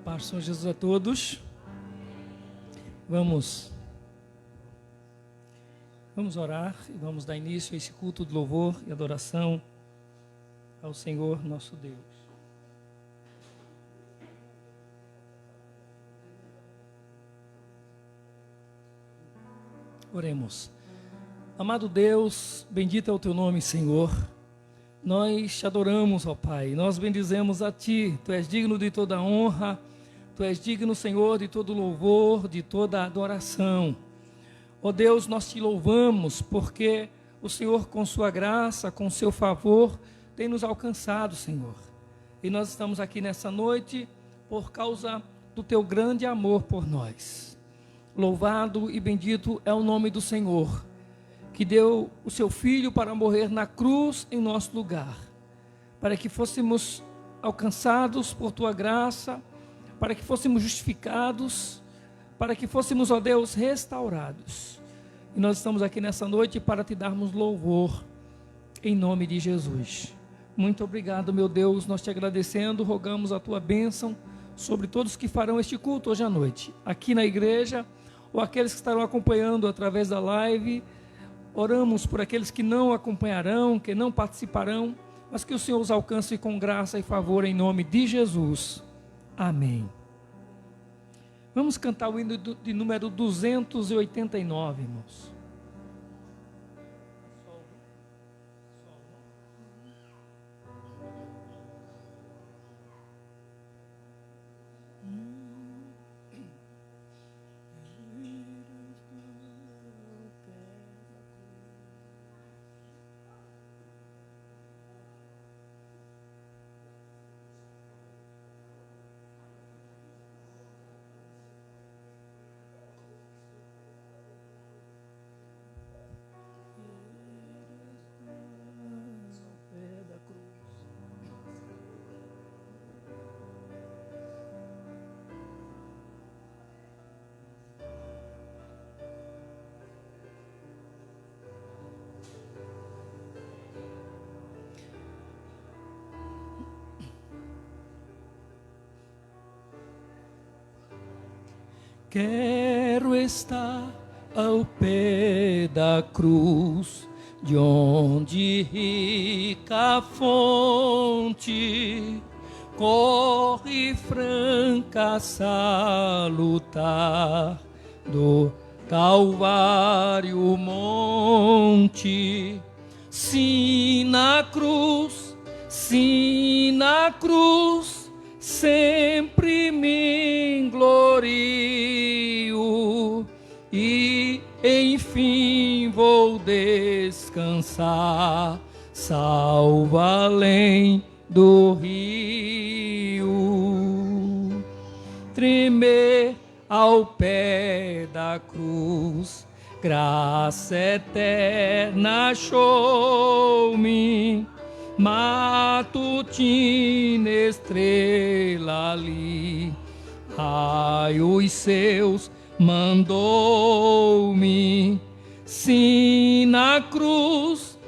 paz do Senhor Jesus a todos. Vamos orar e vamos dar início a esse culto de louvor e adoração ao Senhor nosso Deus. Oremos. Amado Deus, bendito é o teu nome, Senhor. Nós te adoramos, ó Pai, nós bendizemos a Ti. Tu és digno de toda honra, Tu és digno, Senhor, de todo louvor, de toda adoração. Ó Deus, nós Te louvamos porque o Senhor, com Sua graça, com Seu favor, tem nos alcançado, Senhor. E nós estamos aqui nessa noite por causa do Teu grande amor por nós. Louvado e bendito é o nome do Senhor, que deu o seu Filho para morrer na cruz em nosso lugar, para que fôssemos alcançados por Tua graça, para que fôssemos justificados, para que fôssemos, ó Deus, restaurados. E nós estamos aqui nessa noite para Te darmos louvor, em nome de Jesus. Muito obrigado, meu Deus, nós Te agradecendo, rogamos a Tua bênção sobre todos que farão este culto hoje à noite, aqui na igreja, ou aqueles que estarão acompanhando através da live. Oramos por aqueles que não acompanharão, que não participarão, mas que o Senhor os alcance com graça e favor em nome de Jesus. Amém. Vamos cantar o hino de número 289, irmãos. Quero estar ao pé da cruz, de onde rica fonte corre franca salutar do Calvário monte. Sim, na cruz, sempre me glorio e enfim vou descansar, salvo além do rio. Tremer ao pé da cruz, graça eterna achou-me, matutina estrela ali, raios seus mandou-me. Sim, na cruz,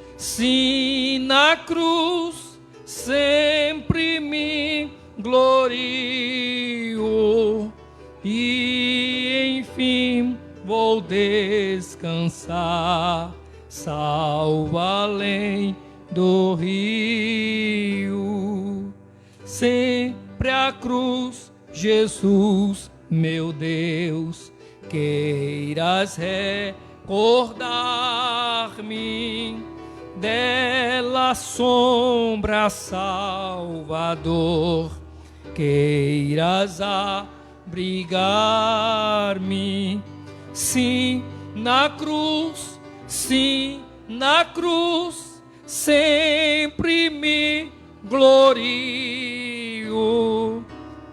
sempre me glorio e enfim vou descansar, salvo além do rio. Sempre a cruz, Jesus, meu Deus, queiras recordar-me dela sombra, Salvador, queiras abrigar-me. Sim, na cruz, sempre me glorio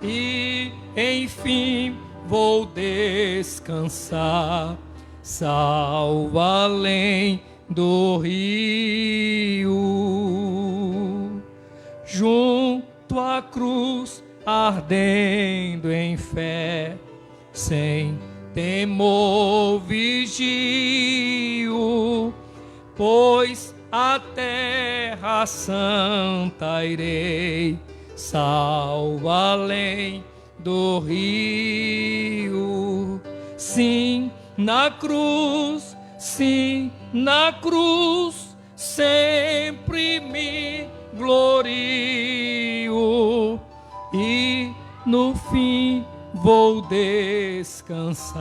e enfim vou descansar, salvo além do rio. Junto à cruz, ardendo em fé, sem temor vigio, pois a terra santa irei, salvo além do rio. Sim, na cruz, sempre me glorio e no fim vou descansar,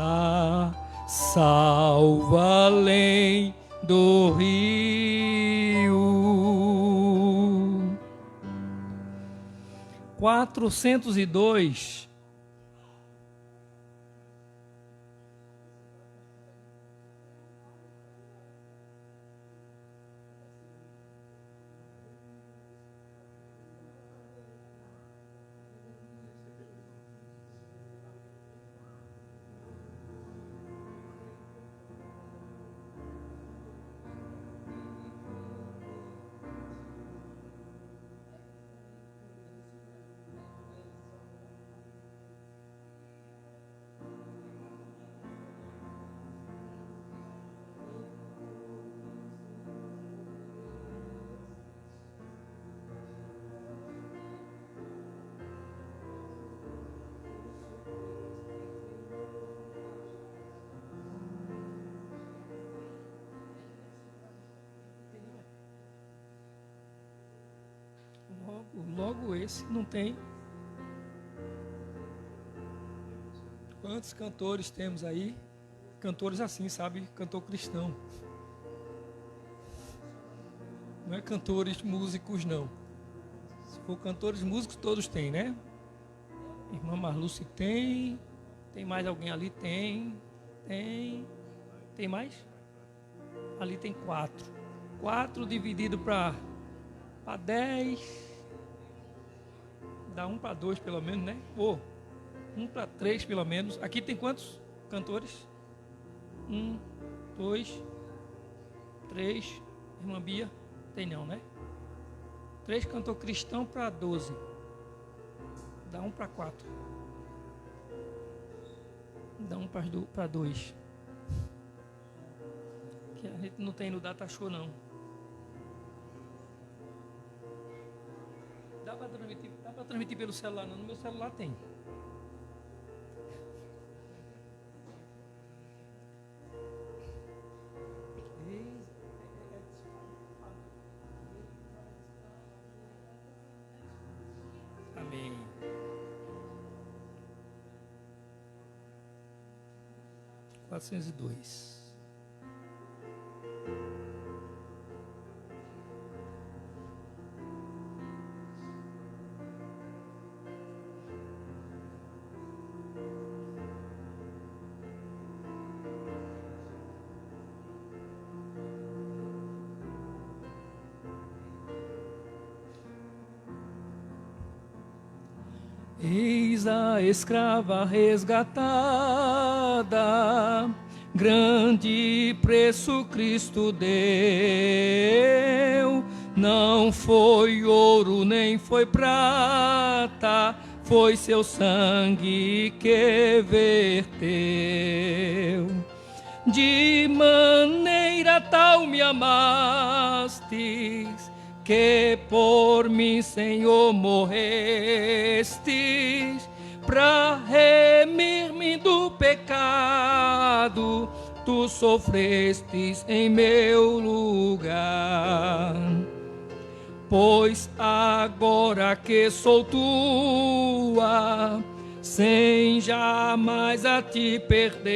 salvo além do rio. 402. Logo esse não tem. Quantos cantores temos aí? Cantores assim, sabe? Cantor cristão. Não é cantores músicos, não. Se for cantores músicos, todos têm, né? Irmã Marluce tem. Tem mais alguém ali? Tem. Tem mais? Ali tem 4. 4 dividido para 10. Dá 1 para 2 pelo menos, né? Ou 1 para 3 pelo menos. Aqui tem quantos cantores? 1, 2, 3. Irmã Bia? Tem não, né? 3 cantor cristão para 12. Dá 1 para 4. Dá 1 para 2. Que a gente não tem no Data Show, não. Dá para transmitir pelo celular, não. No meu celular tem. Amém. (402). Eis a escrava resgatada, grande preço Cristo deu. Não foi ouro nem foi prata, foi seu sangue que verteu. De maneira tal me amastes, que por mim, Senhor, morrestes, para remir-me do pecado, tu sofrestes em meu lugar. Pois agora que sou tua, sem jamais a te perder,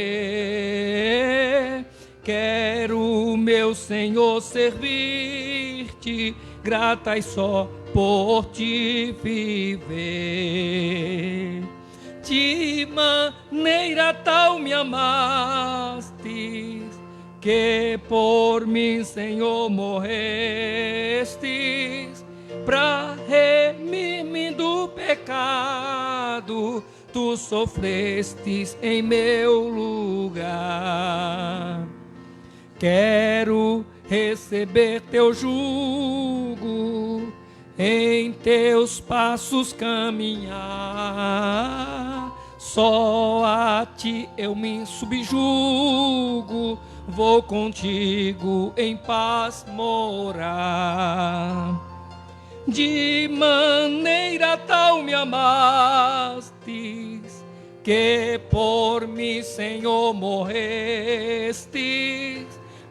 quero, meu Senhor, servir-te, grata e só por te viver. De maneira tal me amastes, que por mim, Senhor, morrestes, para remir-me do pecado, tu sofrestes em meu lugar. Quero receber teu jugo, em teus passos caminhar. Só a ti eu me subjugo, vou contigo em paz morar. De maneira tal me amastes, que por mim, Senhor, morreste,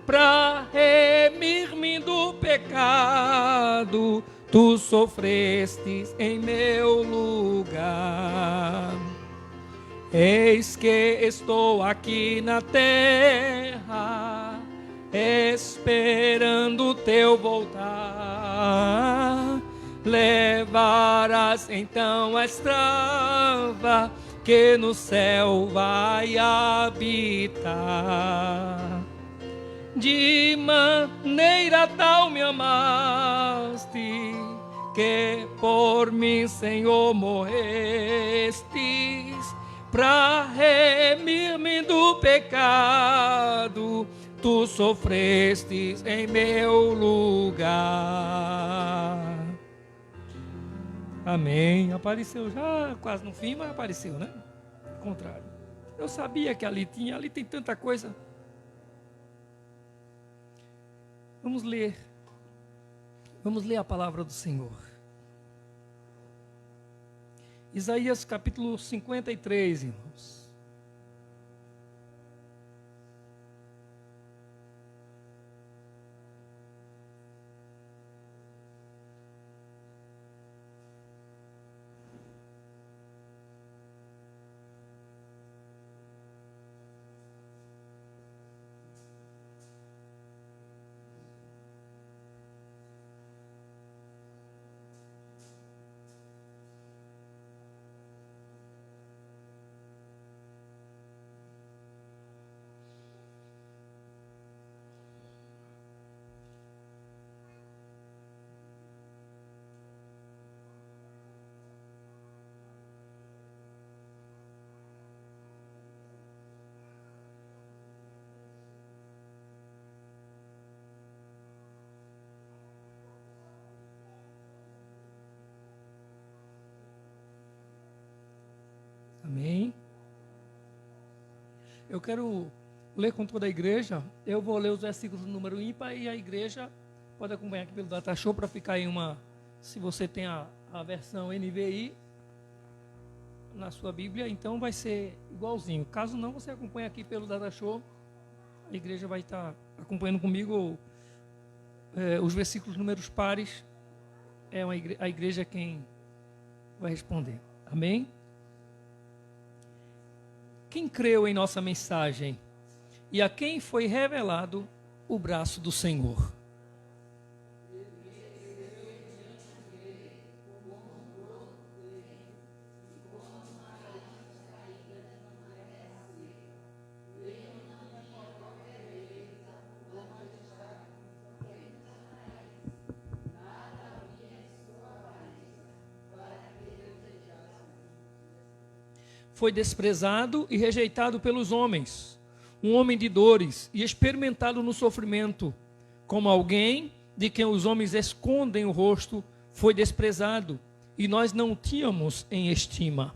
para remir-me do pecado, tu sofrestes em meu lugar. Eis que estou aqui na terra, esperando teu voltar. Levarás então a escrava que no céu vai habitar. De maneira tal me amaste, que por mim, Senhor, morrestes, para remir-me do pecado, tu sofrestes em meu lugar. Amém. Apareceu já quase no fim, mas apareceu, né? Ao contrário. Eu sabia que ali tem tanta coisa. Vamos ler a palavra do Senhor. Isaías capítulo 53, irmãos. Amém. Eu quero ler com toda a igreja. Eu vou ler os versículos do número ímpar e a igreja pode acompanhar aqui pelo Data Show para ficar em uma... Se você tem a versão NVI na sua Bíblia, então vai ser igualzinho. Caso não, você acompanha aqui pelo Data Show. A igreja vai estar acompanhando comigo os versículos números pares. É a igreja quem vai responder. Amém? Quem creu em nossa mensagem e a quem foi revelado o braço do Senhor? Foi desprezado e rejeitado pelos homens, um homem de dores e experimentado no sofrimento, como alguém de quem os homens escondem o rosto, foi desprezado, e nós não o tínhamos em estima.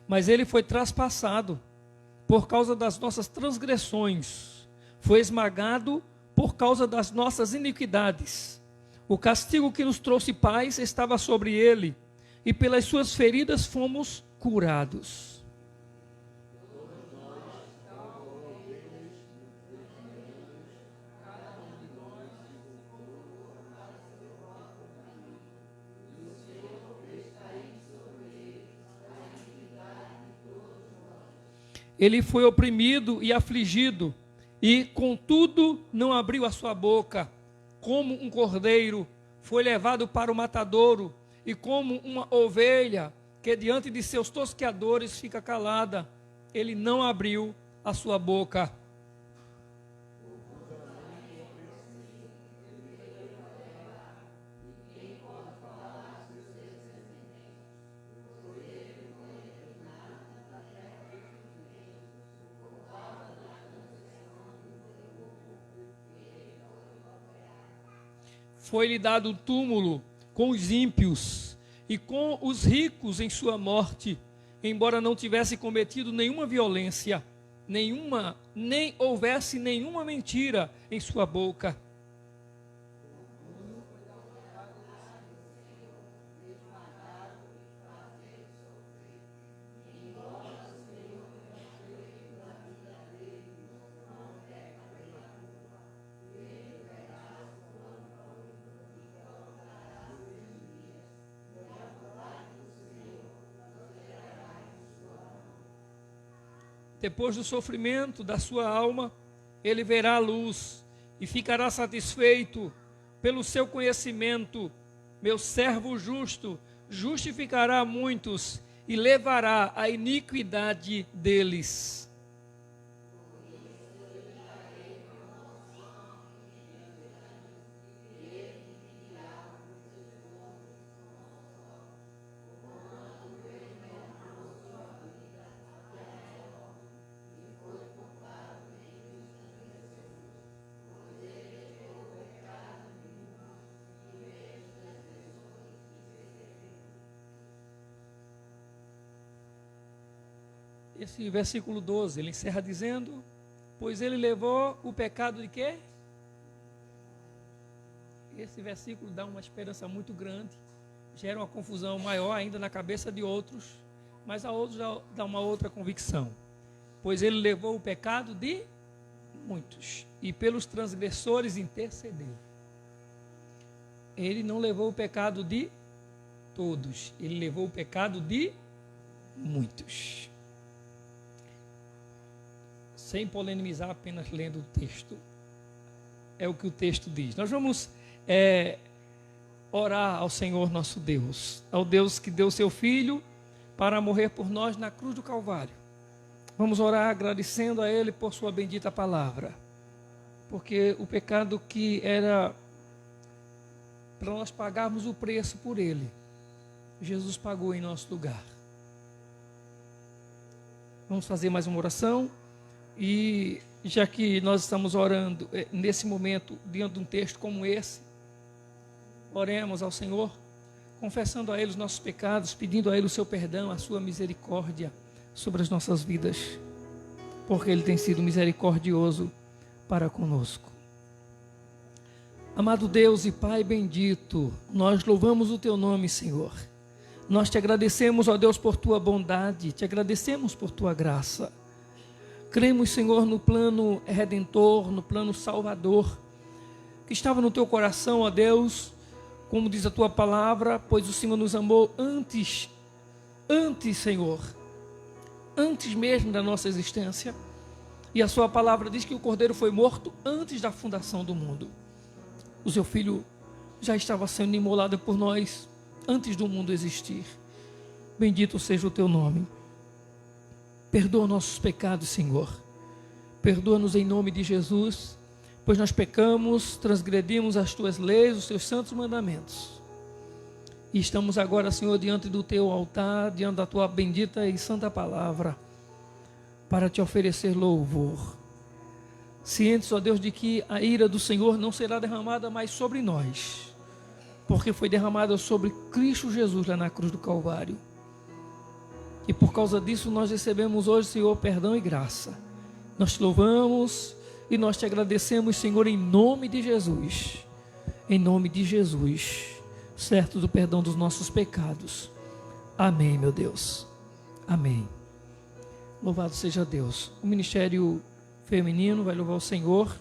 Mas ele foi traspassado por causa das nossas transgressões, foi esmagado por causa das nossas iniquidades. O castigo que nos trouxe paz estava sobre ele, e pelas suas feridas fomos curados. Ele foi oprimido e afligido, e contudo não abriu a sua boca. Como um cordeiro foi levado para o matadouro, e como uma ovelha que diante de seus tosqueadores fica calada, ele não abriu a sua boca. Foi-lhe dado o túmulo com os ímpios, e com os ricos em sua morte, embora não tivesse cometido nenhuma violência, nem houvesse nenhuma mentira em sua boca. Depois do sofrimento da sua alma, ele verá a luz e ficará satisfeito pelo seu conhecimento. Meu servo justo justificará muitos e levará a iniquidade deles. Esse versículo 12, ele encerra dizendo: pois ele levou o pecado de quê? Esse versículo dá uma esperança muito grande, gera uma confusão maior ainda na cabeça de outros, mas a outros dá uma outra convicção. Pois ele levou o pecado de muitos, e pelos transgressores intercedeu. Ele não levou o pecado de todos, ele levou o pecado de muitos. Sem polemizar, apenas lendo o texto. É o que o texto diz. Nós vamos orar ao Senhor nosso Deus, ao Deus que deu seu Filho para morrer por nós na cruz do Calvário. Vamos orar agradecendo a Ele por sua bendita palavra, porque o pecado que era para nós pagarmos o preço por Ele, Jesus pagou em nosso lugar. Vamos fazer mais uma oração. E já que nós estamos orando nesse momento, diante de um texto como esse, oremos ao Senhor, confessando a Ele os nossos pecados, pedindo a Ele o seu perdão, a sua misericórdia sobre as nossas vidas, porque Ele tem sido misericordioso para conosco. Amado Deus e Pai bendito, nós louvamos o Teu nome, Senhor. Nós te agradecemos, ó Deus, por Tua bondade, te agradecemos por Tua graça. Cremos, Senhor, no plano redentor, no plano salvador, que estava no Teu coração, ó Deus, como diz a Tua palavra, pois o Senhor nos amou antes, Senhor, antes mesmo da nossa existência. E a Sua palavra diz que o Cordeiro foi morto antes da fundação do mundo. O Seu Filho já estava sendo imolado por nós antes do mundo existir. Bendito seja o Teu nome. Perdoa nossos pecados, Senhor. Perdoa-nos em nome de Jesus, pois nós pecamos, transgredimos as Tuas leis, os Teus santos mandamentos. E estamos agora, Senhor, diante do Teu altar, diante da Tua bendita e santa palavra, para Te oferecer louvor. Cientes, ó Deus, de que a ira do Senhor não será derramada mais sobre nós, porque foi derramada sobre Cristo Jesus lá na cruz do Calvário. E por causa disso nós recebemos hoje, Senhor, perdão e graça. Nós te louvamos e nós te agradecemos, Senhor, em nome de Jesus. Em nome de Jesus, certo do perdão dos nossos pecados. Amém, meu Deus. Amém. Louvado seja Deus. O ministério feminino vai louvar o Senhor.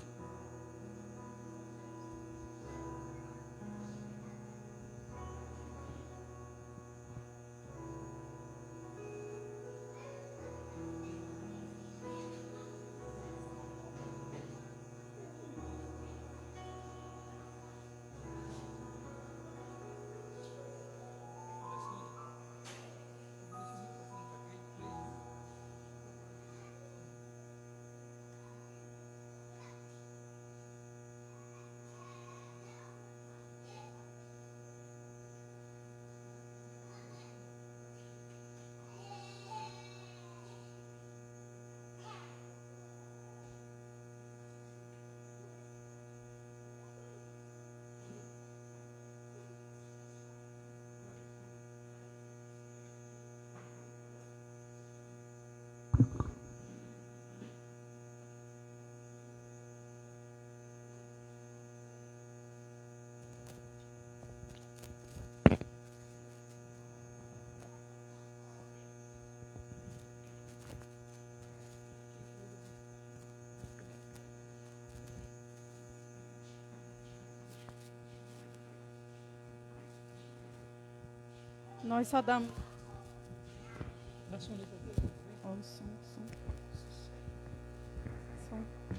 Nós só damos.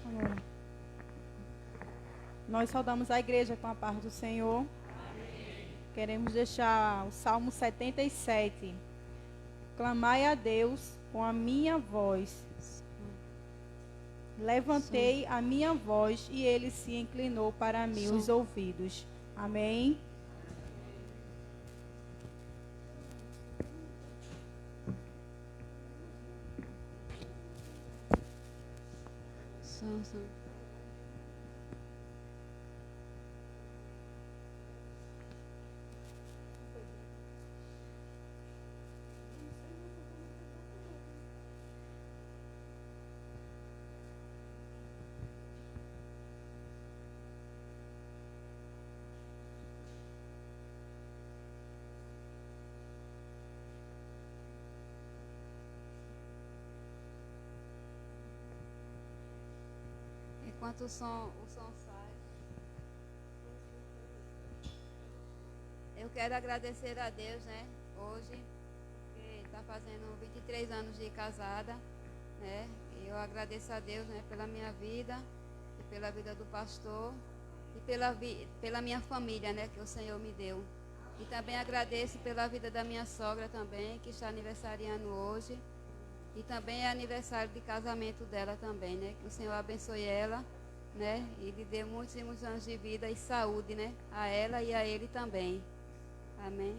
Agora. Nós saudamos a igreja com a paz do Senhor. Queremos deixar o Salmo 77. Clamai a Deus com a minha voz. Levantei a minha voz e ele se inclinou para mim os ouvidos. Amém. Enquanto o som sai, eu quero agradecer a Deus, né? Hoje, que está fazendo 23 anos de casada, né? E eu agradeço a Deus, né? Pela minha vida e pela vida do pastor e pela minha família, né? Que o Senhor me deu. E também agradeço pela vida da minha sogra também, que está aniversariando hoje. E também é aniversário de casamento dela também, né? Que o Senhor abençoe ela, né? E lhe dê muitos e muitos anos de vida e saúde, né? A ela e a ele também. Amém.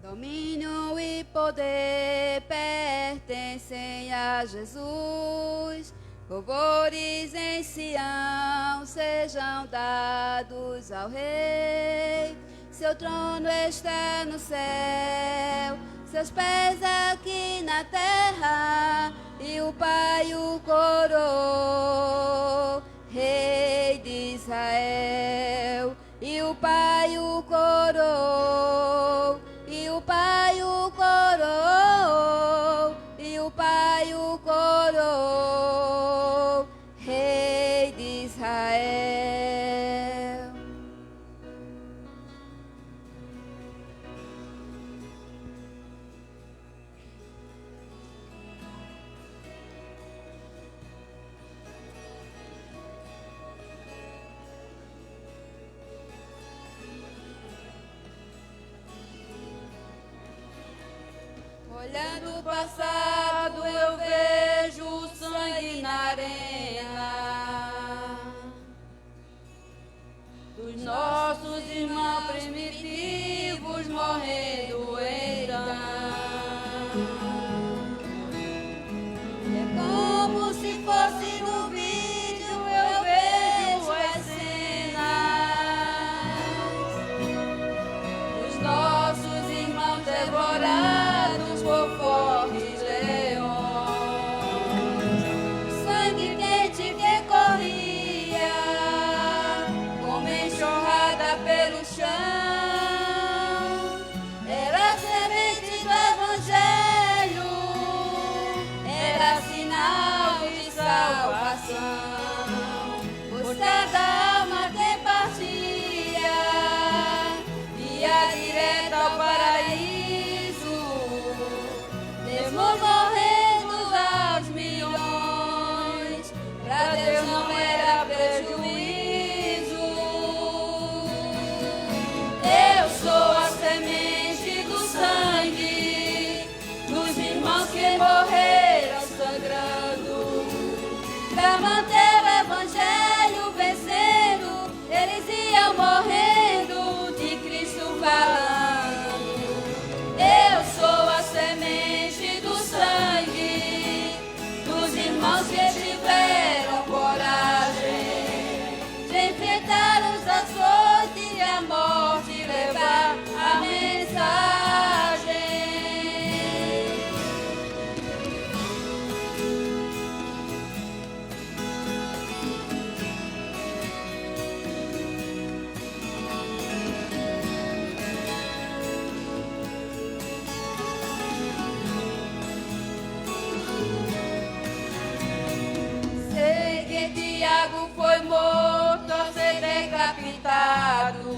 Domínio e poder pertencem a Jesus. Louvores em Sião sejam dados ao Rei. Seu trono está no céu, seus pés aqui na terra, e o Pai o coroou, Rei de Israel. E o Pai o coroou, e o Pai o coroou, e o Pai o coroou, Rei de Israel. Olhando o passado, eu vejo o sangue na arena dos nossos irmãos primitivos morrendo então. É como se fosse no vídeo, eu vejo as cenas dos nossos irmãos devorados por fortes leões. cada alma tem partilha, via direta ao paraíso, mesmo morrendo aos milhões, pra Deus não era prejuízo. Eu sou a semente do sangue dos irmãos que morreram sangrando, pra manter o evangelho vencendo, eles iam morrendo, de Cristo falando. Eu sou a semente do sangue dos irmãos que tiveram coragem de enfrentar os açoites e a morte e levar a mensagem. Sei que Tiago foi morto ao ser decapitado,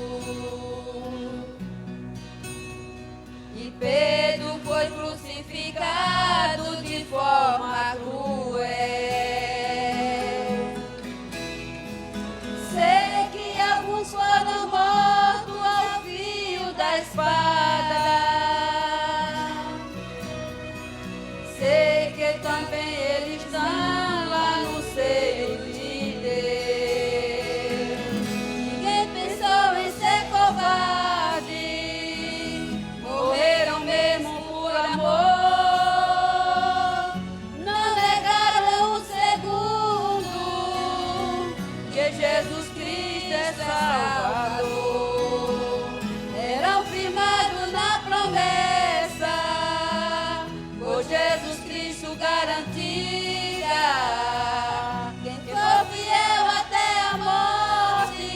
e Pedro foi crucificado de forma cruel. Sei que alguns foram mortos ao fio da espada. Sei que também eles estão lá no seio de Deus. Ninguém pensou em ser covarde, morreram mesmo por amor. Não negaram um segundo que Jesus Cristo é Salvador. Eram firmados na promessa, por Jesus Cristo garantida. Quem for fiel até a morte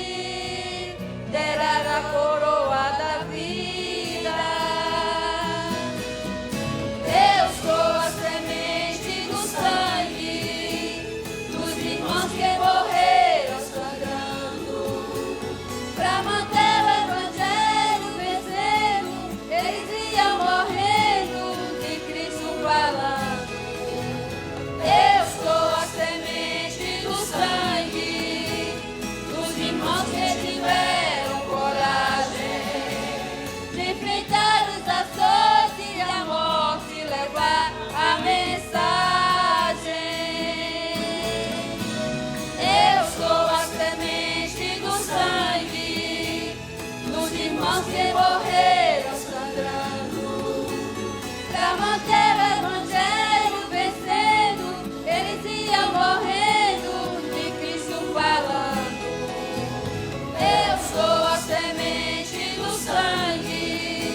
terá a coroa da vida. Eu sou a semente do sangue dos irmãos que morreram sangrando, pra manter o evangelho vencendo, eles iam morrendo, de Cristo falando. Eu sou a semente do sangue dos irmãos que tiveram coragem de enfrentar os açoites e a morte e levar a mensagem. Eu sou a semente do sangue dos irmãos que morreram sangrando, pra manter o evangelho vencendo, eles iam morrendo, de Cristo falando. Eu sou a semente do sangue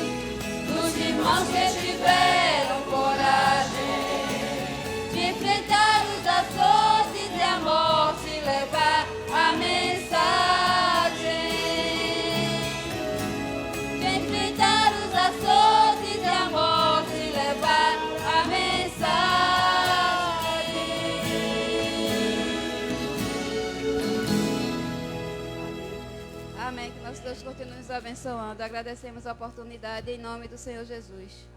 dos irmãos que tiveram coragem de enfrentar os açoites e a morte e levar a mensagem. De enfrentar os açoites e a morte e levar a mensagem. Amém. Que nosso Deus continue nos abençoando. Agradecemos a oportunidade em nome do Senhor Jesus.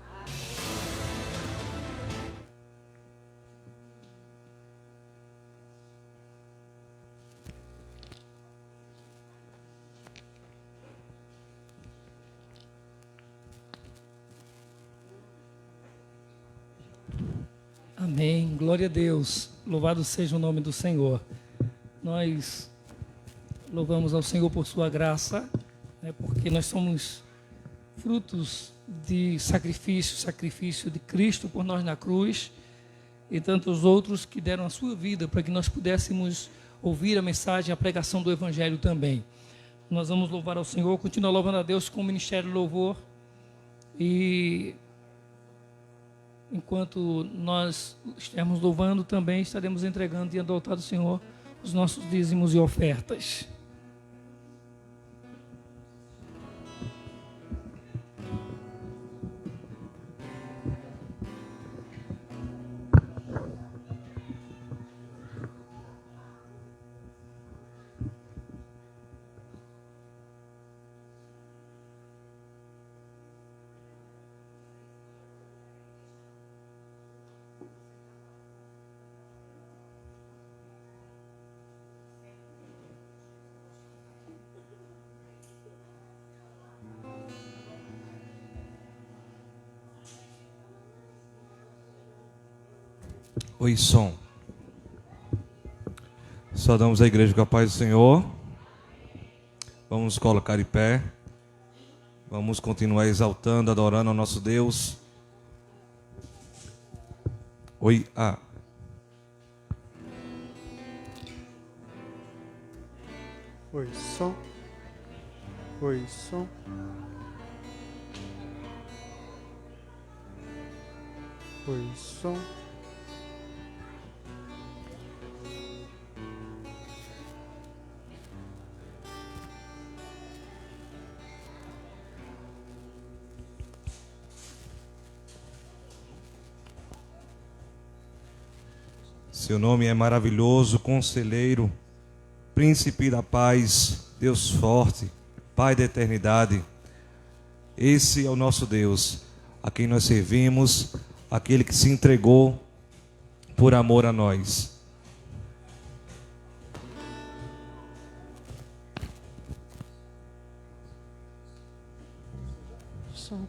Amém. Glória a Deus. Louvado seja o nome do Senhor. Nós louvamos ao Senhor por sua graça, né, porque nós somos frutos de sacrifício de Cristo por nós na cruz, e tantos outros que deram a sua vida para que nós pudéssemos ouvir a mensagem, a pregação do Evangelho também. Nós vamos louvar ao Senhor, continuar louvando a Deus com o Ministério do Louvor, e enquanto nós estivermos louvando, também estaremos entregando diante do altar do Senhor os nossos dízimos e ofertas. Oi, som. Saudamos a igreja com a paz do Senhor. Vamos colocar de pé. Vamos continuar exaltando, adorando ao nosso Deus. Oi, Oi, som. Oi, som. Oi, som. Seu nome é maravilhoso, conselheiro, príncipe da paz, Deus forte, Pai da eternidade. Esse é o nosso Deus, a quem nós servimos, aquele que se entregou por amor a nós. Som.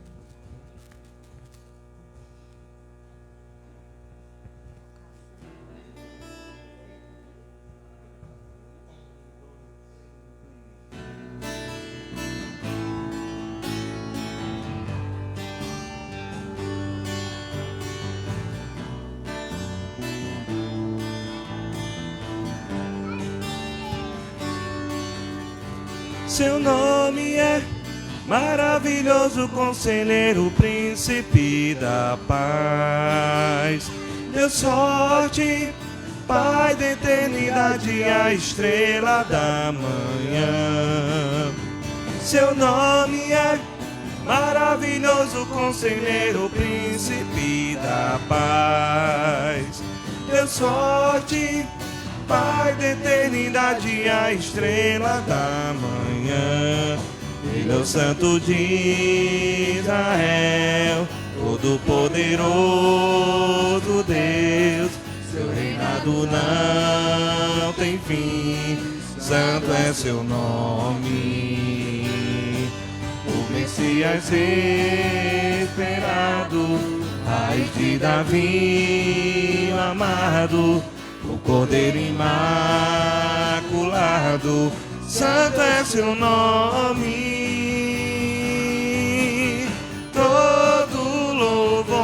Seu nome é maravilhoso, conselheiro, príncipe da paz. Deus forte, Pai da eternidade, a estrela da manhã. Seu nome é maravilhoso, conselheiro, príncipe da paz. Deus forte, Pai da eternidade, a estrela da manhã. Ele é o Santo de Israel, todo-poderoso Deus. Seu reinado não tem fim, santo é seu nome. O Messias esperado, raiz de Davi, o amado, o Cordeiro imaculado, santo é seu nome. Todo louvor,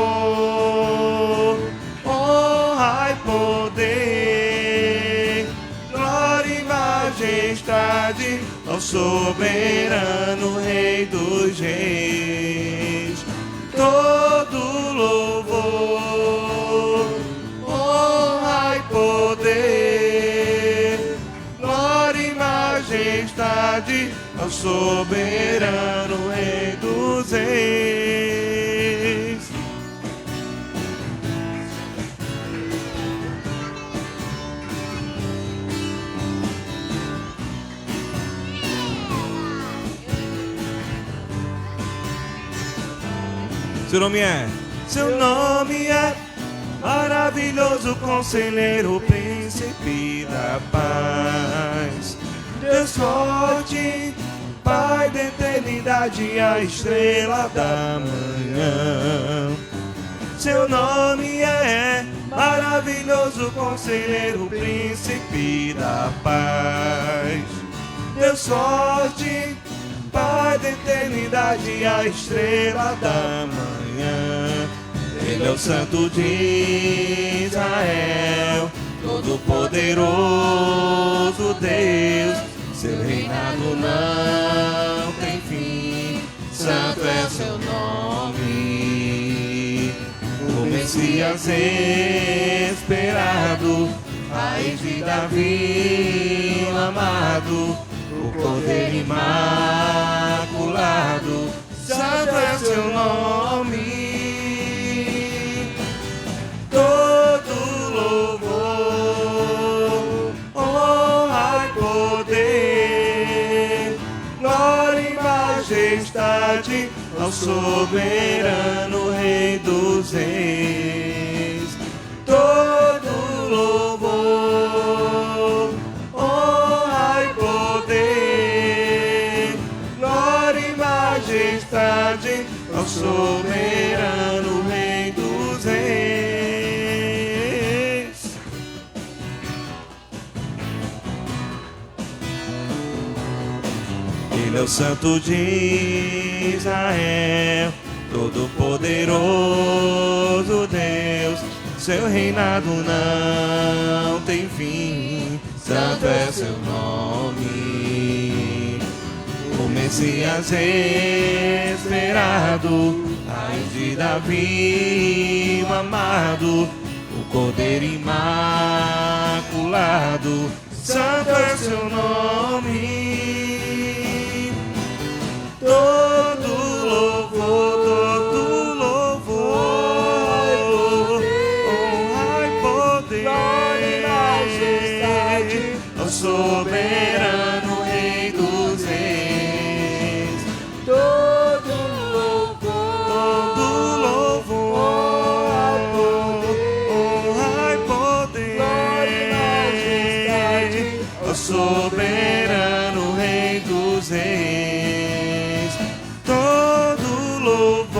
honra e poder, glória e majestade ao soberano Rei dos Reis. Todo louvor, honra e poder, glória e majestade ao soberano Rei dos Reis. Seu nome é maravilhoso, conselheiro, príncipe da paz. Deus forte, Pai da eternidade, a estrela da manhã. Seu nome é maravilhoso, conselheiro, príncipe da paz. Deus forte, Pai da eternidade, a estrela da manhã. Ele é o Santo de Israel, todo-poderoso Deus. Seu reinado não tem fim, santo é seu nome. O Messias esperado, raiz de Davi, o amado, o Cordeiro imaculado, santo é seu nome. Todo louvor, honra e poder, glória e majestade ao soberano Rei dos Reis. Todo louvor, honra e poder, glória e majestade ao soberano Rei dos Reis. Ele é o Santo de Israel, Todo-Poderoso Deus. Seu reinado não tem fim, santo é seu nome. O Messias esperado, Raiz de Davi, o amado, o Cordeiro imaculado, santo é seu nome. Todo louvor, honra e poder, ao soberano Rei dos Reis. Todo louvor, honra e poder, ao soberano Rei dos Reis. Todo louvor.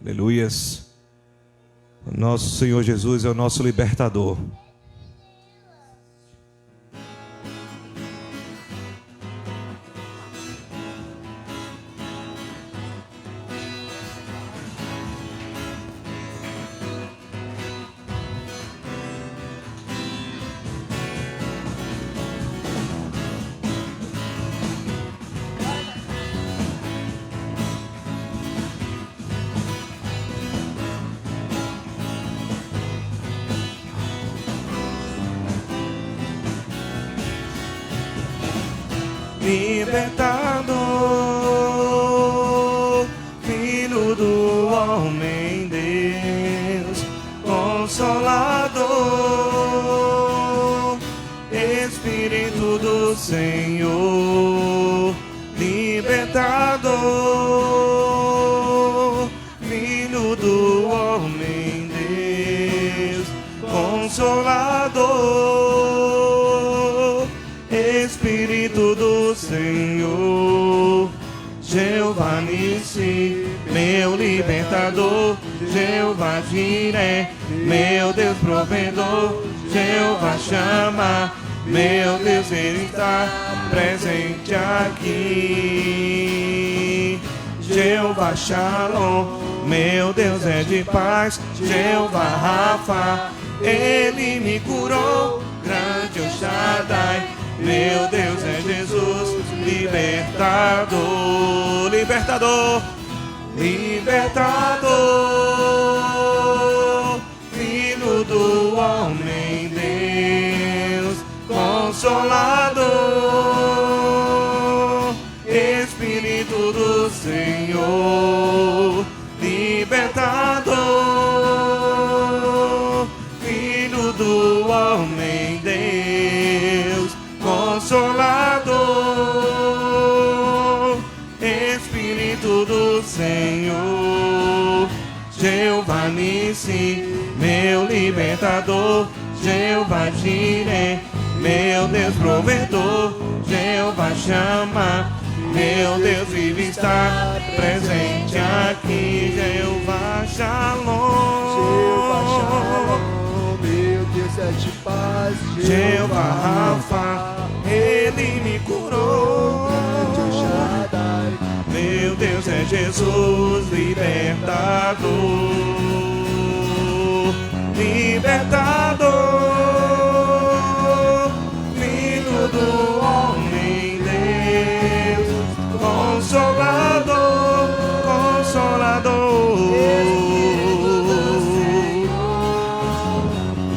Aleluias. O nosso Senhor Jesus é o nosso libertador. Libertador, Filho do homem, Deus, Consolador, Espírito do Senhor, Libertador, Filho do homem, Deus, Consolador, Espírito do Senhor, Jeová Nissi, meu libertador, Jeová Jiré, meu Deus provedor, Jeová Chama, meu Deus, Ele está presente aqui. Jeová Shalom, meu Deus é de paz, Jeová Rafa, Ele me curou, grande El Shaddai. Meu Deus é Jesus, libertador, libertador, libertador, Filho do homem, Deus, Consolador, Espírito do Senhor, libertador, Filho do homem, Deus, Consolador, Espírito do Senhor, Jeová Nissi, meu libertador, Jeová Jiré, meu Deus provedor, Jeová Chama, meu Deus vive está presente aqui. Jeová Shalom, Jeová Shalom, meu Deus é de paz. Jeová Rafa, Ele me curou, grande El Shaddai. meu Deus é Jesus, libertador, libertador, Filho do homem, Deus, Consolador, Consolador,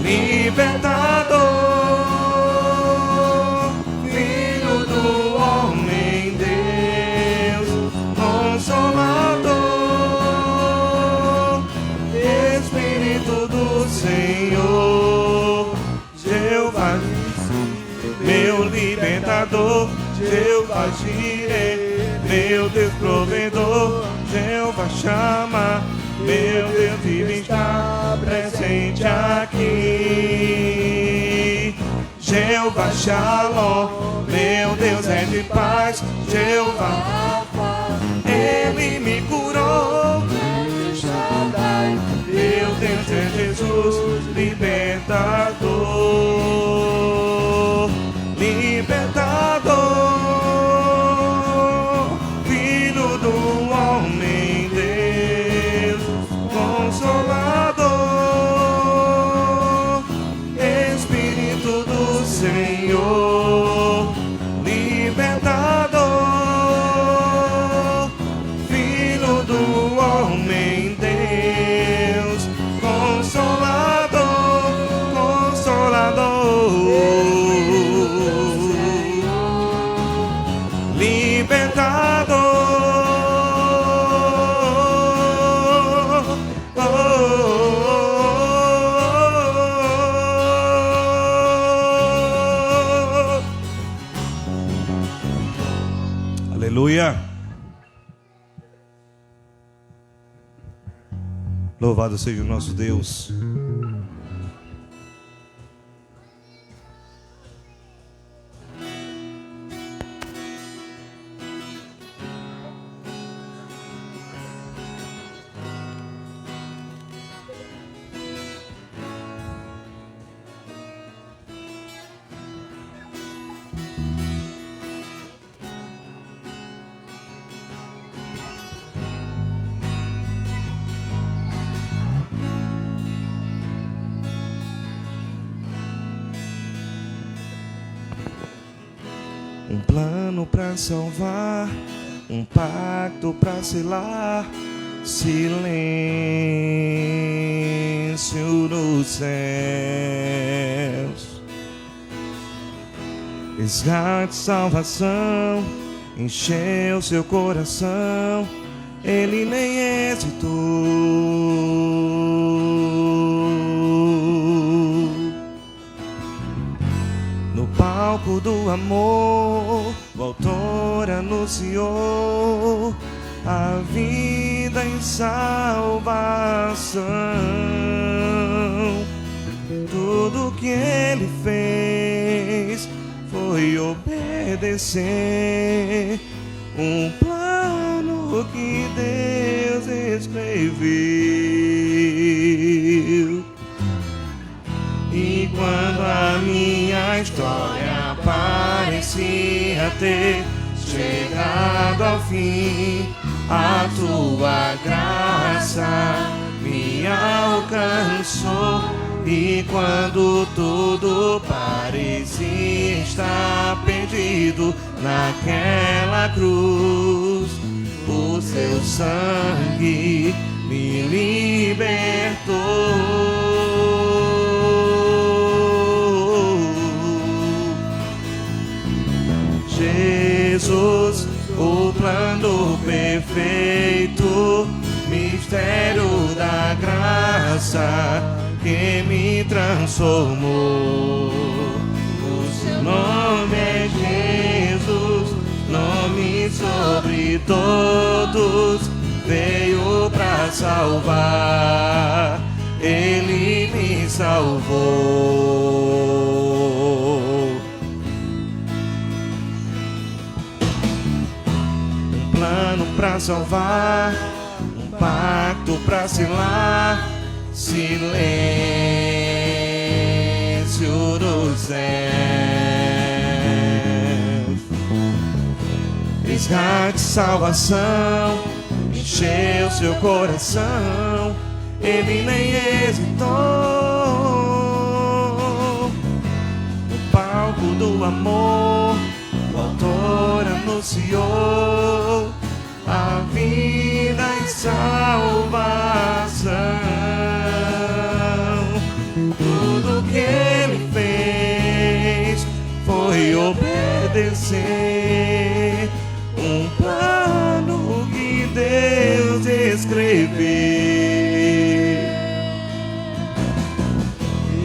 libertador, Filho do homem, Deus, Consolador, Espírito do Senhor, Jeová, meu libertador, Jeová Jiré, meu Deus provedor, Jeová Chama, meu Deus vive está presente aqui. Jeová Shalom, meu Deus é de paz, Jeová, Ele me curou, meu Deus é Jesus, liberta. libertador, libertador, Filho do homem, Deus, Consolador, Espírito do Senhor, libertador, Filho do homem, Deus, Consolador, Consolador, libertador. Aleluia. Louvado seja o nosso Deus. Um plano pra salvar, um pacto pra selar, silêncio nos céus. Resgate, salvação, encheu seu coração, ele nem hesitou. No palco do amor, o autor anunciou a vida em salvação. Tudo que ele fez foi obedecer um plano que Deus escreveu. E quando a minha história parecia ter chegado ao fim, a tua graça me alcançou. E quando tudo parecia estar perdido naquela cruz, o seu sangue me libertou. Jesus, o plano perfeito, mistério da graça que me transformou. O seu nome é Jesus, nome sobre todos, veio pra salvar, ele me salvou. Um plano pra salvar, um pacto pra selar, silêncio dos céus. Resgate, salvação, encheu seu coração, ele nem hesitou. No palco do amor, o autor anunciou a vida e salvação. Tudo que ele fez foi obedecer um plano que Deus escreveu.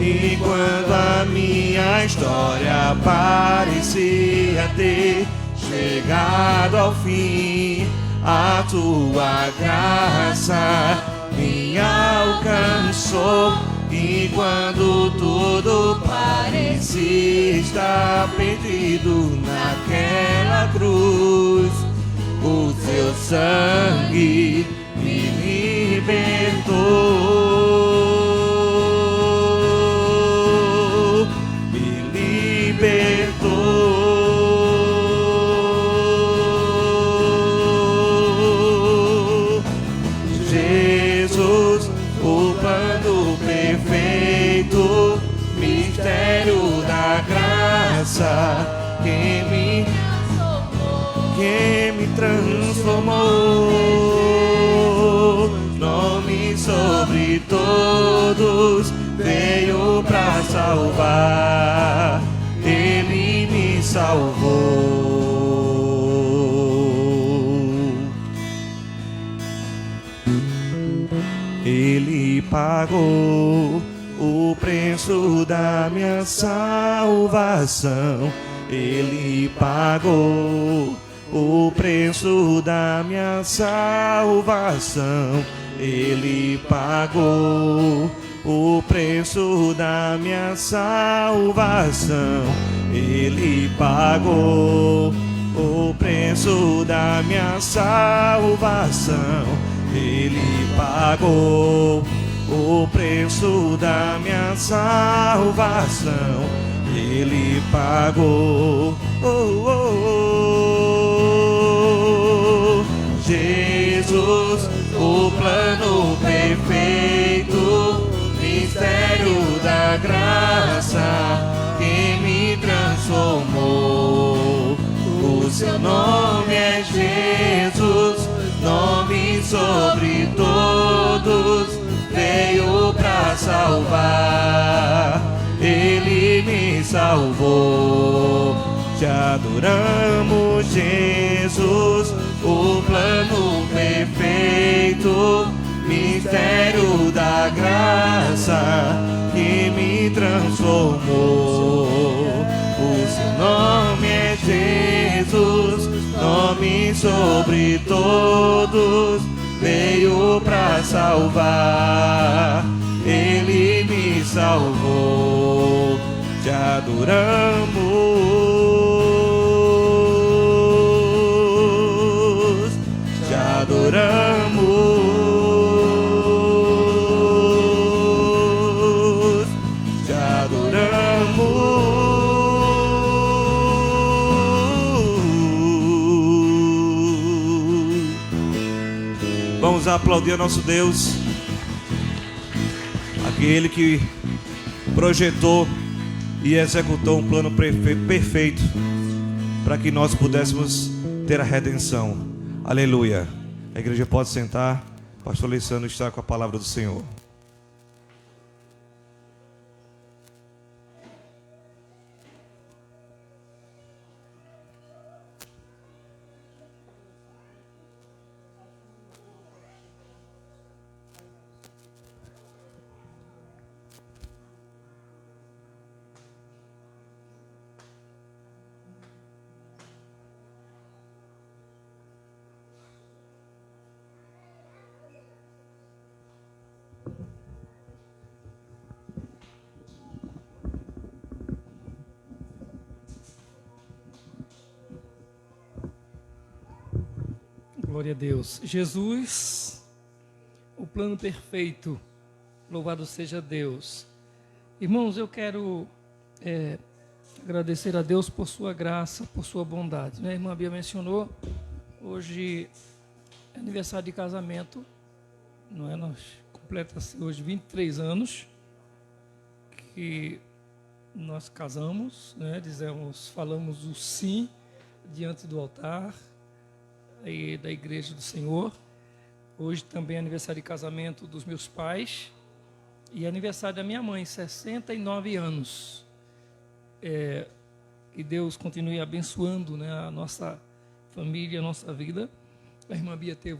E quando a minha história parecia ter chegado ao fim, a tua graça me alcançou. E quando tudo parecia estar perdido naquela cruz, o seu sangue me libertou. mistério da graça que me transformou. Nome sobre todos veio pra salvar. Ele me salvou. Ele pagou o preço da minha salvação. Ele pagou o preço da minha salvação. Ele pagou o preço da minha salvação. Ele pagou o preço da minha salvação. Ele pagou o preço da minha salvação. Ele pagou. Jesus, o plano perfeito, mistério da graça que me transformou. O seu nome é Jesus, nome sobre todos, veio pra salvar. Ele me salvou. Te adoramos, Jesus, o plano perfeito, mistério da graça que me transformou. O seu nome é Jesus, nome sobre todos, veio pra salvar. Ele me salvou. Te adoramos, te adoramos, te adoramos. Vamos aplaudir a nosso Deus, aquele que projetou e executou um plano perfeito para que nós pudéssemos ter a redenção. Aleluia. A igreja pode sentar. Pastor Alessandro está com a palavra do Senhor. Glória a Deus. Jesus, o plano perfeito. Louvado seja Deus. Irmãos, eu quero agradecer a Deus por sua graça, por sua bondade. A irmã Bia mencionou, hoje é aniversário de casamento, não é? Nós completa-se hoje 23 anos que nós casamos, né? Falamos o sim diante do altar e da igreja do Senhor. Hoje também é aniversário de casamento dos meus pais e aniversário da minha mãe, 69 anos. Que Deus continue abençoando, né, a nossa família, a nossa vida. A irmã Bia teve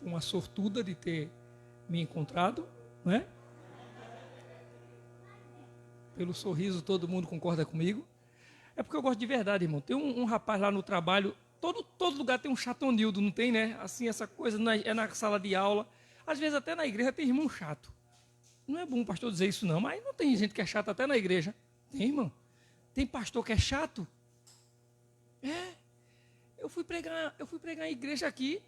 uma sortuda de ter me encontrado, né? Pelo sorriso todo mundo concorda comigo. É porque eu gosto de verdade, irmão. Tem um rapaz lá no trabalho. Todo lugar tem um chatonildo, não tem, né? Assim, essa coisa é na sala de aula. Às vezes até na igreja tem irmão chato. Não é bom o pastor dizer isso não, mas não tem gente que é chata até na igreja. Tem, irmão? Tem pastor que é chato? Eu fui pregar a igreja aqui,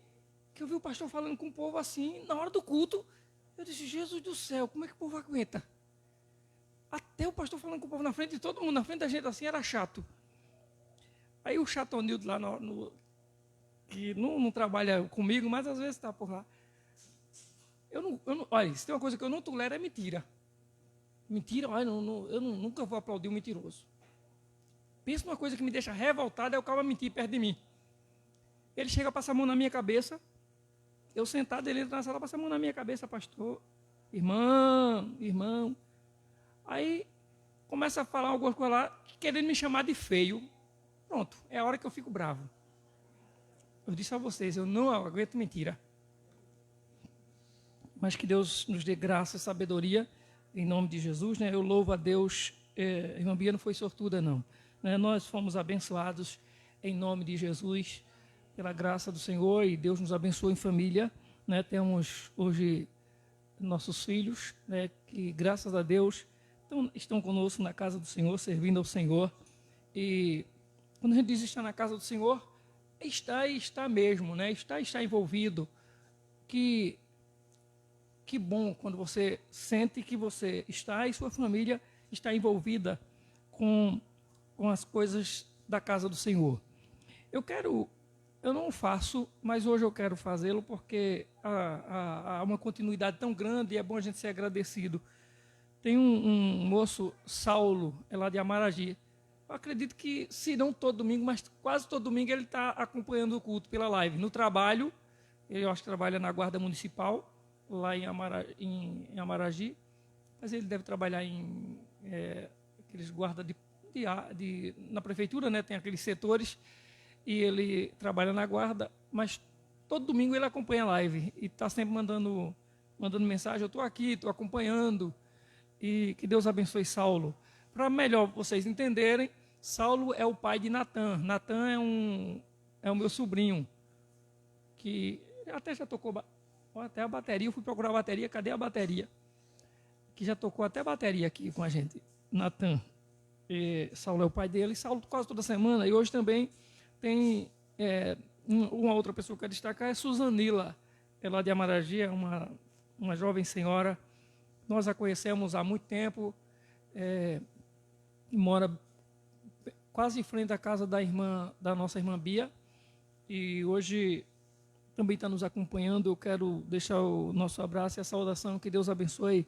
que eu vi o pastor falando com o povo assim, na hora do culto. Eu disse, Jesus do céu, como é que o povo aguenta? Até o pastor falando com o povo na frente de todo mundo, na frente da gente assim, era chato. Aí o chatonildo lá, que não trabalha comigo, mas às vezes está por lá. Olha, se tem uma coisa que eu não tolero é mentira. Mentira, eu nunca vou aplaudir um mentiroso. Pensa numa coisa que me deixa revoltado, é o cara mentir perto de mim. Ele chega a passar a mão na minha cabeça, eu sentado, ele entra na sala, passa a mão na minha cabeça, pastor, irmão. Aí começa a falar alguma coisa lá, querendo me chamar de feio. Pronto, é a hora que eu fico bravo. Eu disse a vocês, eu não aguento mentira. Mas que Deus nos dê graça e sabedoria, em nome de Jesus, né? Eu louvo a Deus, irmã Bia não foi sortuda não. Né? Nós fomos abençoados em nome de Jesus, pela graça do Senhor, e Deus nos abençoou em família. Né? Temos hoje nossos filhos, né? Que graças a Deus estão conosco na casa do Senhor, servindo ao Senhor. E quando a gente diz estar na casa do Senhor, está mesmo, né? Está envolvido. Que bom quando você sente que você está e sua família está envolvida com as coisas da casa do Senhor. Eu não faço, mas hoje eu quero fazê-lo porque há uma continuidade tão grande e é bom a gente ser agradecido. Tem um moço, Saulo, é lá de Amaragi. Eu acredito que, se não todo domingo, mas quase todo domingo ele está acompanhando o culto pela live. No trabalho, ele eu acho que trabalha na Guarda Municipal, lá em Amaragi, mas ele deve trabalhar em aqueles guardas na prefeitura, né? Tem aqueles setores, e ele trabalha na guarda, mas todo domingo ele acompanha a live e está sempre mandando mensagem, eu estou aqui, estou acompanhando, e que Deus abençoe Saulo. Para melhor vocês entenderem, Saulo é o pai de Natan. Natan é o meu sobrinho, que até já tocou até a bateria. Eu fui procurar a bateria, cadê a bateria? Que já tocou até a bateria aqui com a gente, Natan. Saulo é o pai dele, Saulo quase toda semana. E hoje também tem uma outra pessoa que eu quero destacar, é Suzanila, ela de Amaragi, é uma jovem senhora. Nós a conhecemos há muito tempo, mora quase em frente à casa da nossa irmã Bia, e hoje também está nos acompanhando. Eu quero deixar o nosso abraço e a saudação, que Deus abençoe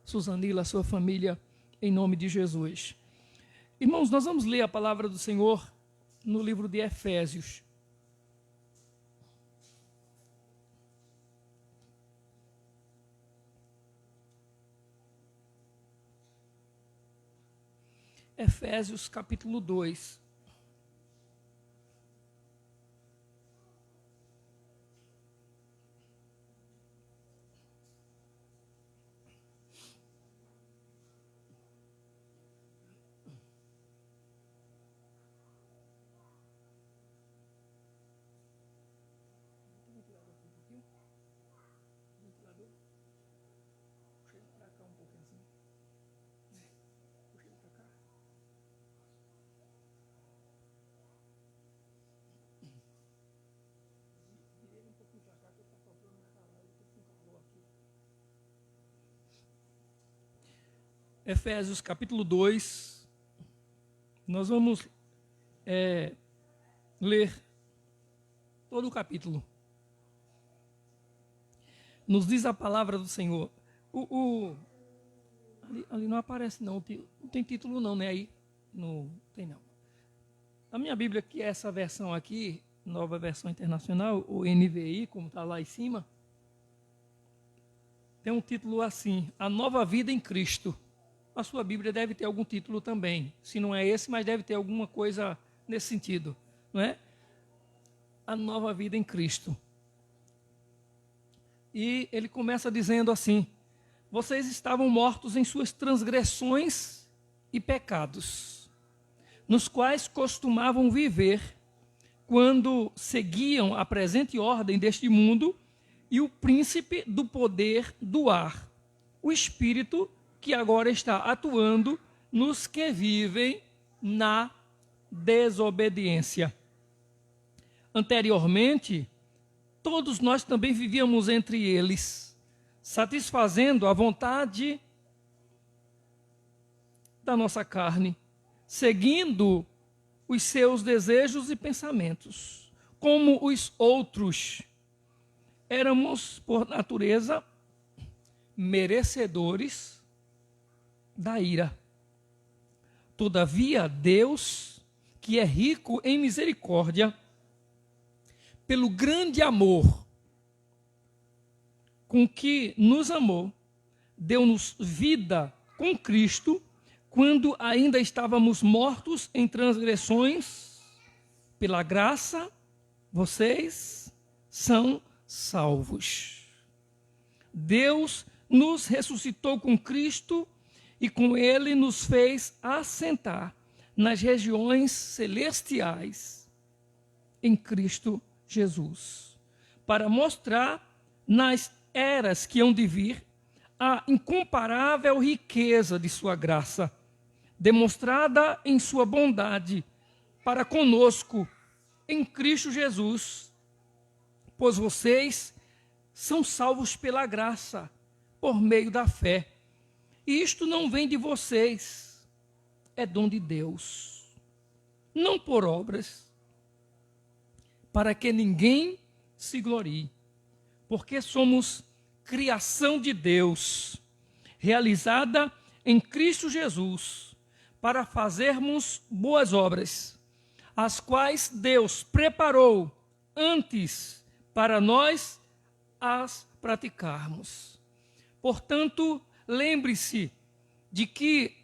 Suzanila, a sua família, em nome de Jesus. Irmãos, nós vamos ler a palavra do Senhor no livro de Efésios. Efésios capítulo 2. Efésios capítulo 2, nós vamos ler todo o capítulo. Nos diz a palavra do Senhor. Ali não aparece não tem título não, né? Aí não tem não. A minha Bíblia, que é essa versão aqui, Nova Versão Internacional, ou NVI, como está lá em cima, tem um título assim: A Nova Vida em Cristo. A sua Bíblia deve ter algum título também. Se não é esse, mas deve ter alguma coisa nesse sentido, não é? A nova vida em Cristo. E ele começa dizendo assim: vocês estavam mortos em suas transgressões e pecados, nos quais costumavam viver quando seguiam a presente ordem deste mundo e o príncipe do poder do ar, o espírito que agora está atuando nos que vivem na desobediência. Anteriormente, todos nós também vivíamos entre eles, satisfazendo a vontade da nossa carne, seguindo os seus desejos e pensamentos. Como os outros, éramos, por natureza, merecedores da ira. Todavia, Deus, que é rico em misericórdia, pelo grande amor com que nos amou, deu-nos vida com Cristo, quando ainda estávamos mortos em transgressões. Pela graça, vocês são salvos. Deus nos ressuscitou com Cristo e com Ele nos fez assentar nas regiões celestiais em Cristo Jesus, para mostrar nas eras que hão de vir a incomparável riqueza de sua graça, demonstrada em sua bondade para conosco em Cristo Jesus, pois vocês são salvos pela graça, por meio da fé. E isto não vem de vocês, é dom de Deus, não por obras, para que ninguém se glorie, porque somos criação de Deus, realizada em Cristo Jesus, para fazermos boas obras, as quais Deus preparou antes para nós as praticarmos. Portanto, lembrem-se de que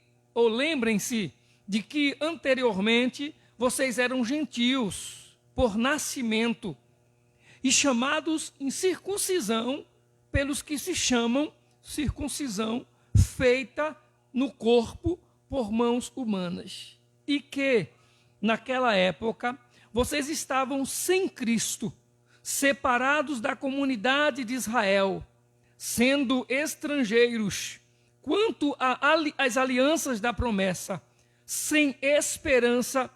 anteriormente vocês eram gentios por nascimento e chamados em circuncisão pelos que se chamam circuncisão feita no corpo por mãos humanas. E que, naquela época, vocês estavam sem Cristo, separados da comunidade de Israel, sendo estrangeiros quanto às alianças da promessa, sem esperança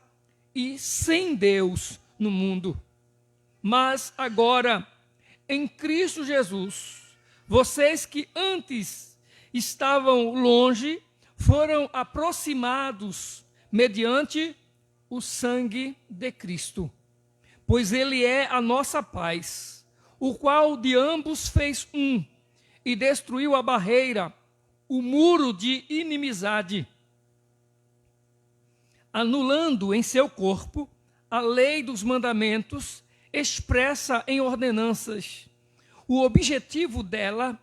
e sem Deus no mundo. Mas agora, em Cristo Jesus, vocês que antes estavam longe, foram aproximados mediante o sangue de Cristo, pois Ele é a nossa paz, o qual de ambos fez um, e destruiu a barreira, o muro de inimizade, anulando em seu corpo a lei dos mandamentos expressa em ordenanças. O objetivo dele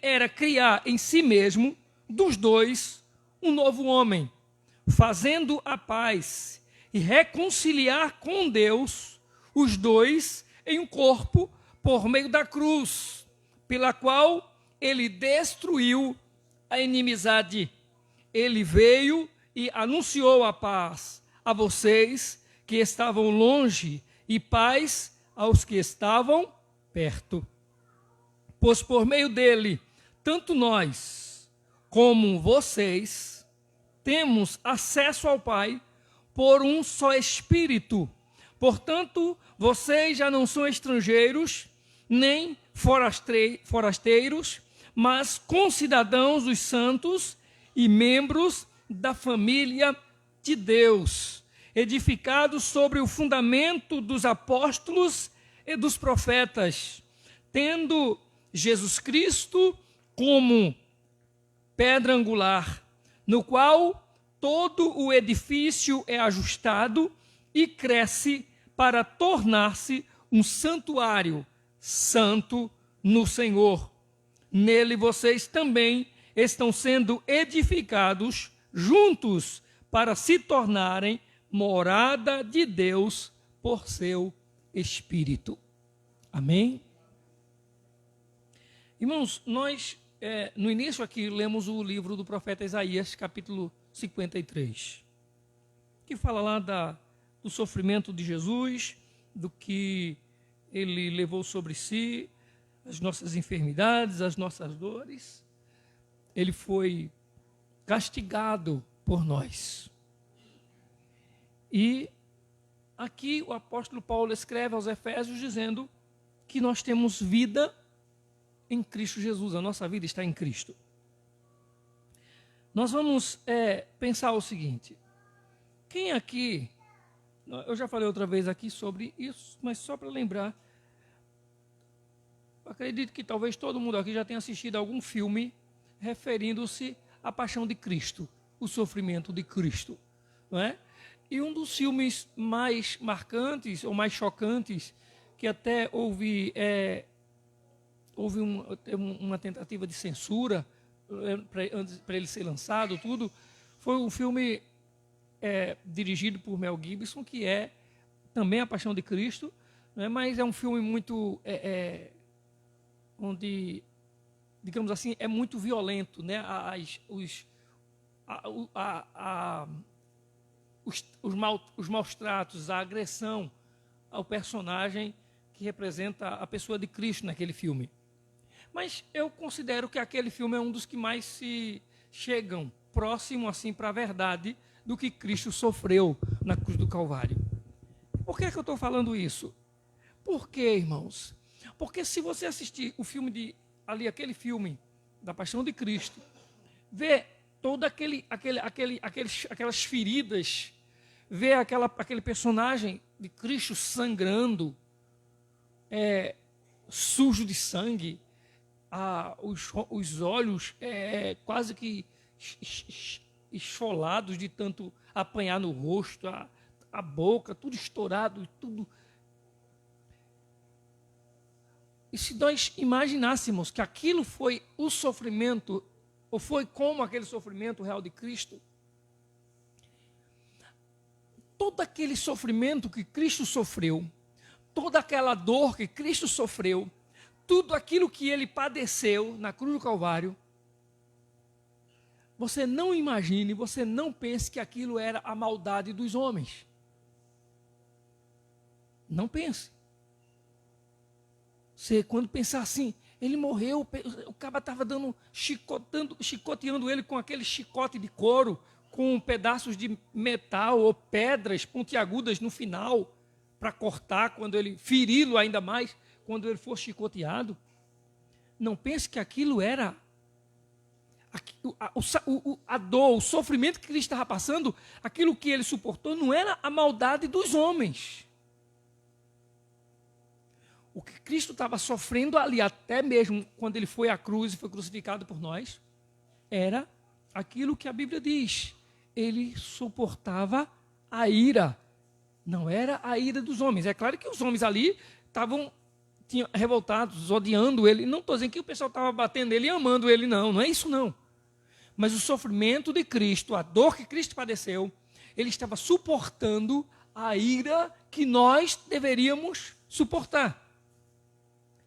era criar em si mesmo, dos dois, um novo homem, fazendo a paz e reconciliar com Deus os dois em um corpo por meio da cruz, pela qual ele destruiu a inimizade. Ele veio e anunciou a paz a vocês que estavam longe e paz aos que estavam perto. Pois por meio dele, tanto nós como vocês temos acesso ao Pai por um só Espírito. Portanto, vocês já não são estrangeiros, nem forasteiros, mas concidadãos dos santos e membros da família de Deus, edificados sobre o fundamento dos apóstolos e dos profetas, tendo Jesus Cristo como pedra angular, no qual todo o edifício é ajustado e cresce para tornar-se um santuário santo no Senhor. Nele vocês também estão sendo edificados juntos para se tornarem morada de Deus por seu Espírito. Amém? Irmãos, nós no início aqui lemos o livro do profeta Isaías, capítulo 53, que fala lá do sofrimento de Jesus, do que ele levou sobre si, as nossas enfermidades, as nossas dores. Ele foi castigado por nós. E aqui o apóstolo Paulo escreve aos Efésios dizendo que nós temos vida em Cristo Jesus, a nossa vida está em Cristo. Nós vamos pensar o seguinte: quem aqui, eu já falei outra vez aqui sobre isso, mas só para lembrar, acredito que talvez todo mundo aqui já tenha assistido algum filme referindo-se à paixão de Cristo, o sofrimento de Cristo, não é? E um dos filmes mais marcantes ou mais chocantes, que até houve uma tentativa de censura para ele ser lançado, tudo, foi um filme dirigido por Mel Gibson, que é também A Paixão de Cristo, né? Mas é um filme muito onde, digamos assim, é muito violento, né? Os maus tratos, a agressão ao personagem que representa a pessoa de Cristo naquele filme. Mas eu considero que aquele filme é um dos que mais se chegam próximo assim para a verdade do que Cristo sofreu na cruz do Calvário. Por que eu estou falando isso? Por quê, irmãos? Porque se você assistir o filme aquele filme da Paixão de Cristo, vê todo aquelas feridas, vê aquele personagem de Cristo sangrando, sujo de sangue, os olhos quase que esfolados de tanto apanhar no rosto, a boca, tudo estourado, tudo. E se nós imaginássemos que aquilo foi o sofrimento, ou foi como aquele sofrimento real de Cristo, todo aquele sofrimento que Cristo sofreu, toda aquela dor que Cristo sofreu, tudo aquilo que ele padeceu na cruz do Calvário, você não imagine, você não pense que aquilo era a maldade dos homens. Não pense. Você, quando pensar assim, ele morreu, o cara estava chicoteando ele com aquele chicote de couro, com pedaços de metal ou pedras pontiagudas no final, para cortar, quando ele feri-lo ainda mais, quando ele for chicoteado. Não pense que aquilo era a dor, o sofrimento que Cristo estava passando, aquilo que ele suportou, não era a maldade dos homens. O que Cristo estava sofrendo ali, até mesmo quando ele foi à cruz e foi crucificado por nós, era aquilo que a Bíblia diz. Ele suportava a ira. Não era a ira dos homens. É claro que os homens ali estavam revoltados, odiando ele. Não estou dizendo que o pessoal estava batendo ele e amando ele, não é isso não. Mas o sofrimento de Cristo, a dor que Cristo padeceu, ele estava suportando a ira que nós deveríamos suportar.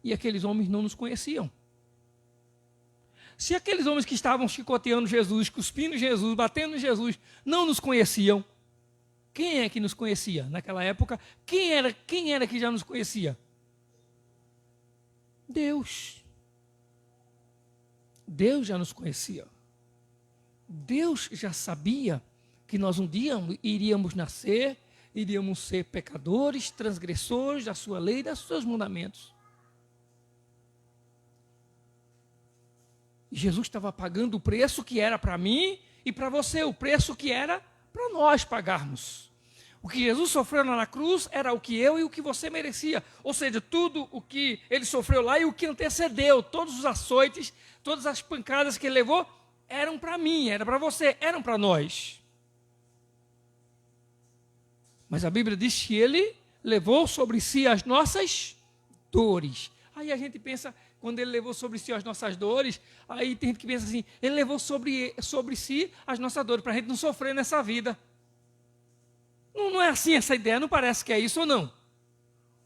E aqueles homens não nos conheciam. Se aqueles homens que estavam chicoteando Jesus, cuspindo Jesus, batendo em Jesus, não nos conheciam, quem é que nos conhecia naquela época? Quem era que já nos conhecia? Deus. Deus já nos conhecia. Deus já sabia que nós um dia iríamos nascer, iríamos ser pecadores, transgressores da sua lei e dos seus mandamentos. Jesus estava pagando o preço que era para mim e para você, o preço que era para nós pagarmos. O que Jesus sofreu na cruz era o que eu e o que você merecia. Ou seja, tudo o que ele sofreu lá e o que antecedeu, todos os açoites, todas as pancadas que ele levou, eram para mim, era para você, eram para nós. Mas a Bíblia diz que ele levou sobre si as nossas dores. Aí a gente pensa, quando ele levou sobre si as nossas dores, aí tem gente que pensa assim, ele levou sobre si as nossas dores, para a gente não sofrer nessa vida. Não é assim essa ideia, não parece que é isso ou não?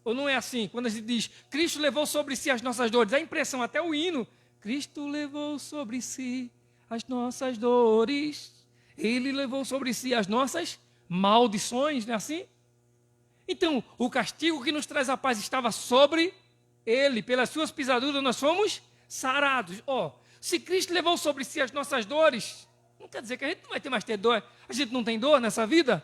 Ou não é assim? Quando a gente diz, Cristo levou sobre si as nossas dores, a impressão, até o hino, Cristo levou sobre si as nossas dores, ele levou sobre si as nossas maldições, não é assim? Então, o castigo que nos traz a paz estava sobre ele, pelas suas pisaduras nós fomos sarados. Se Cristo levou sobre si as nossas dores, não quer dizer que a gente não vai ter mais ter dor. A gente não tem dor nessa vida?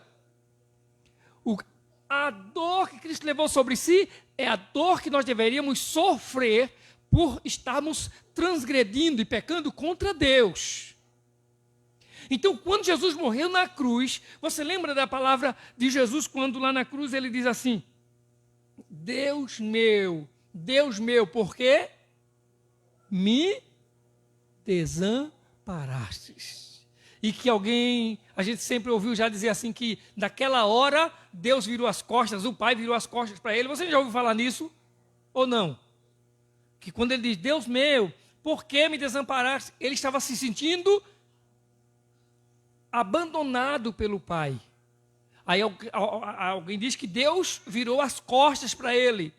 A dor que Cristo levou sobre si é a dor que nós deveríamos sofrer por estarmos transgredindo e pecando contra Deus. Então, quando Jesus morreu na cruz, você lembra da palavra de Jesus quando lá na cruz ele diz assim, Deus meu, por que me desamparaste? desamparastes. E que alguém, a gente sempre ouviu já dizer assim, que naquela hora Deus virou as costas, o Pai virou as costas para ele. Você já ouviu falar nisso? Ou não? Que quando ele diz, Deus meu, por que me desamparaste? Ele estava se sentindo abandonado pelo Pai. Aí alguém diz que Deus virou as costas para ele.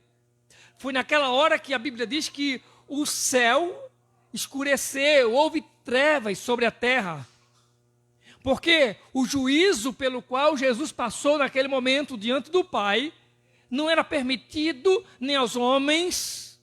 Foi naquela hora que a Bíblia diz que o céu escureceu, houve trevas sobre a terra. Porque o juízo pelo qual Jesus passou naquele momento diante do Pai não era permitido nem aos homens,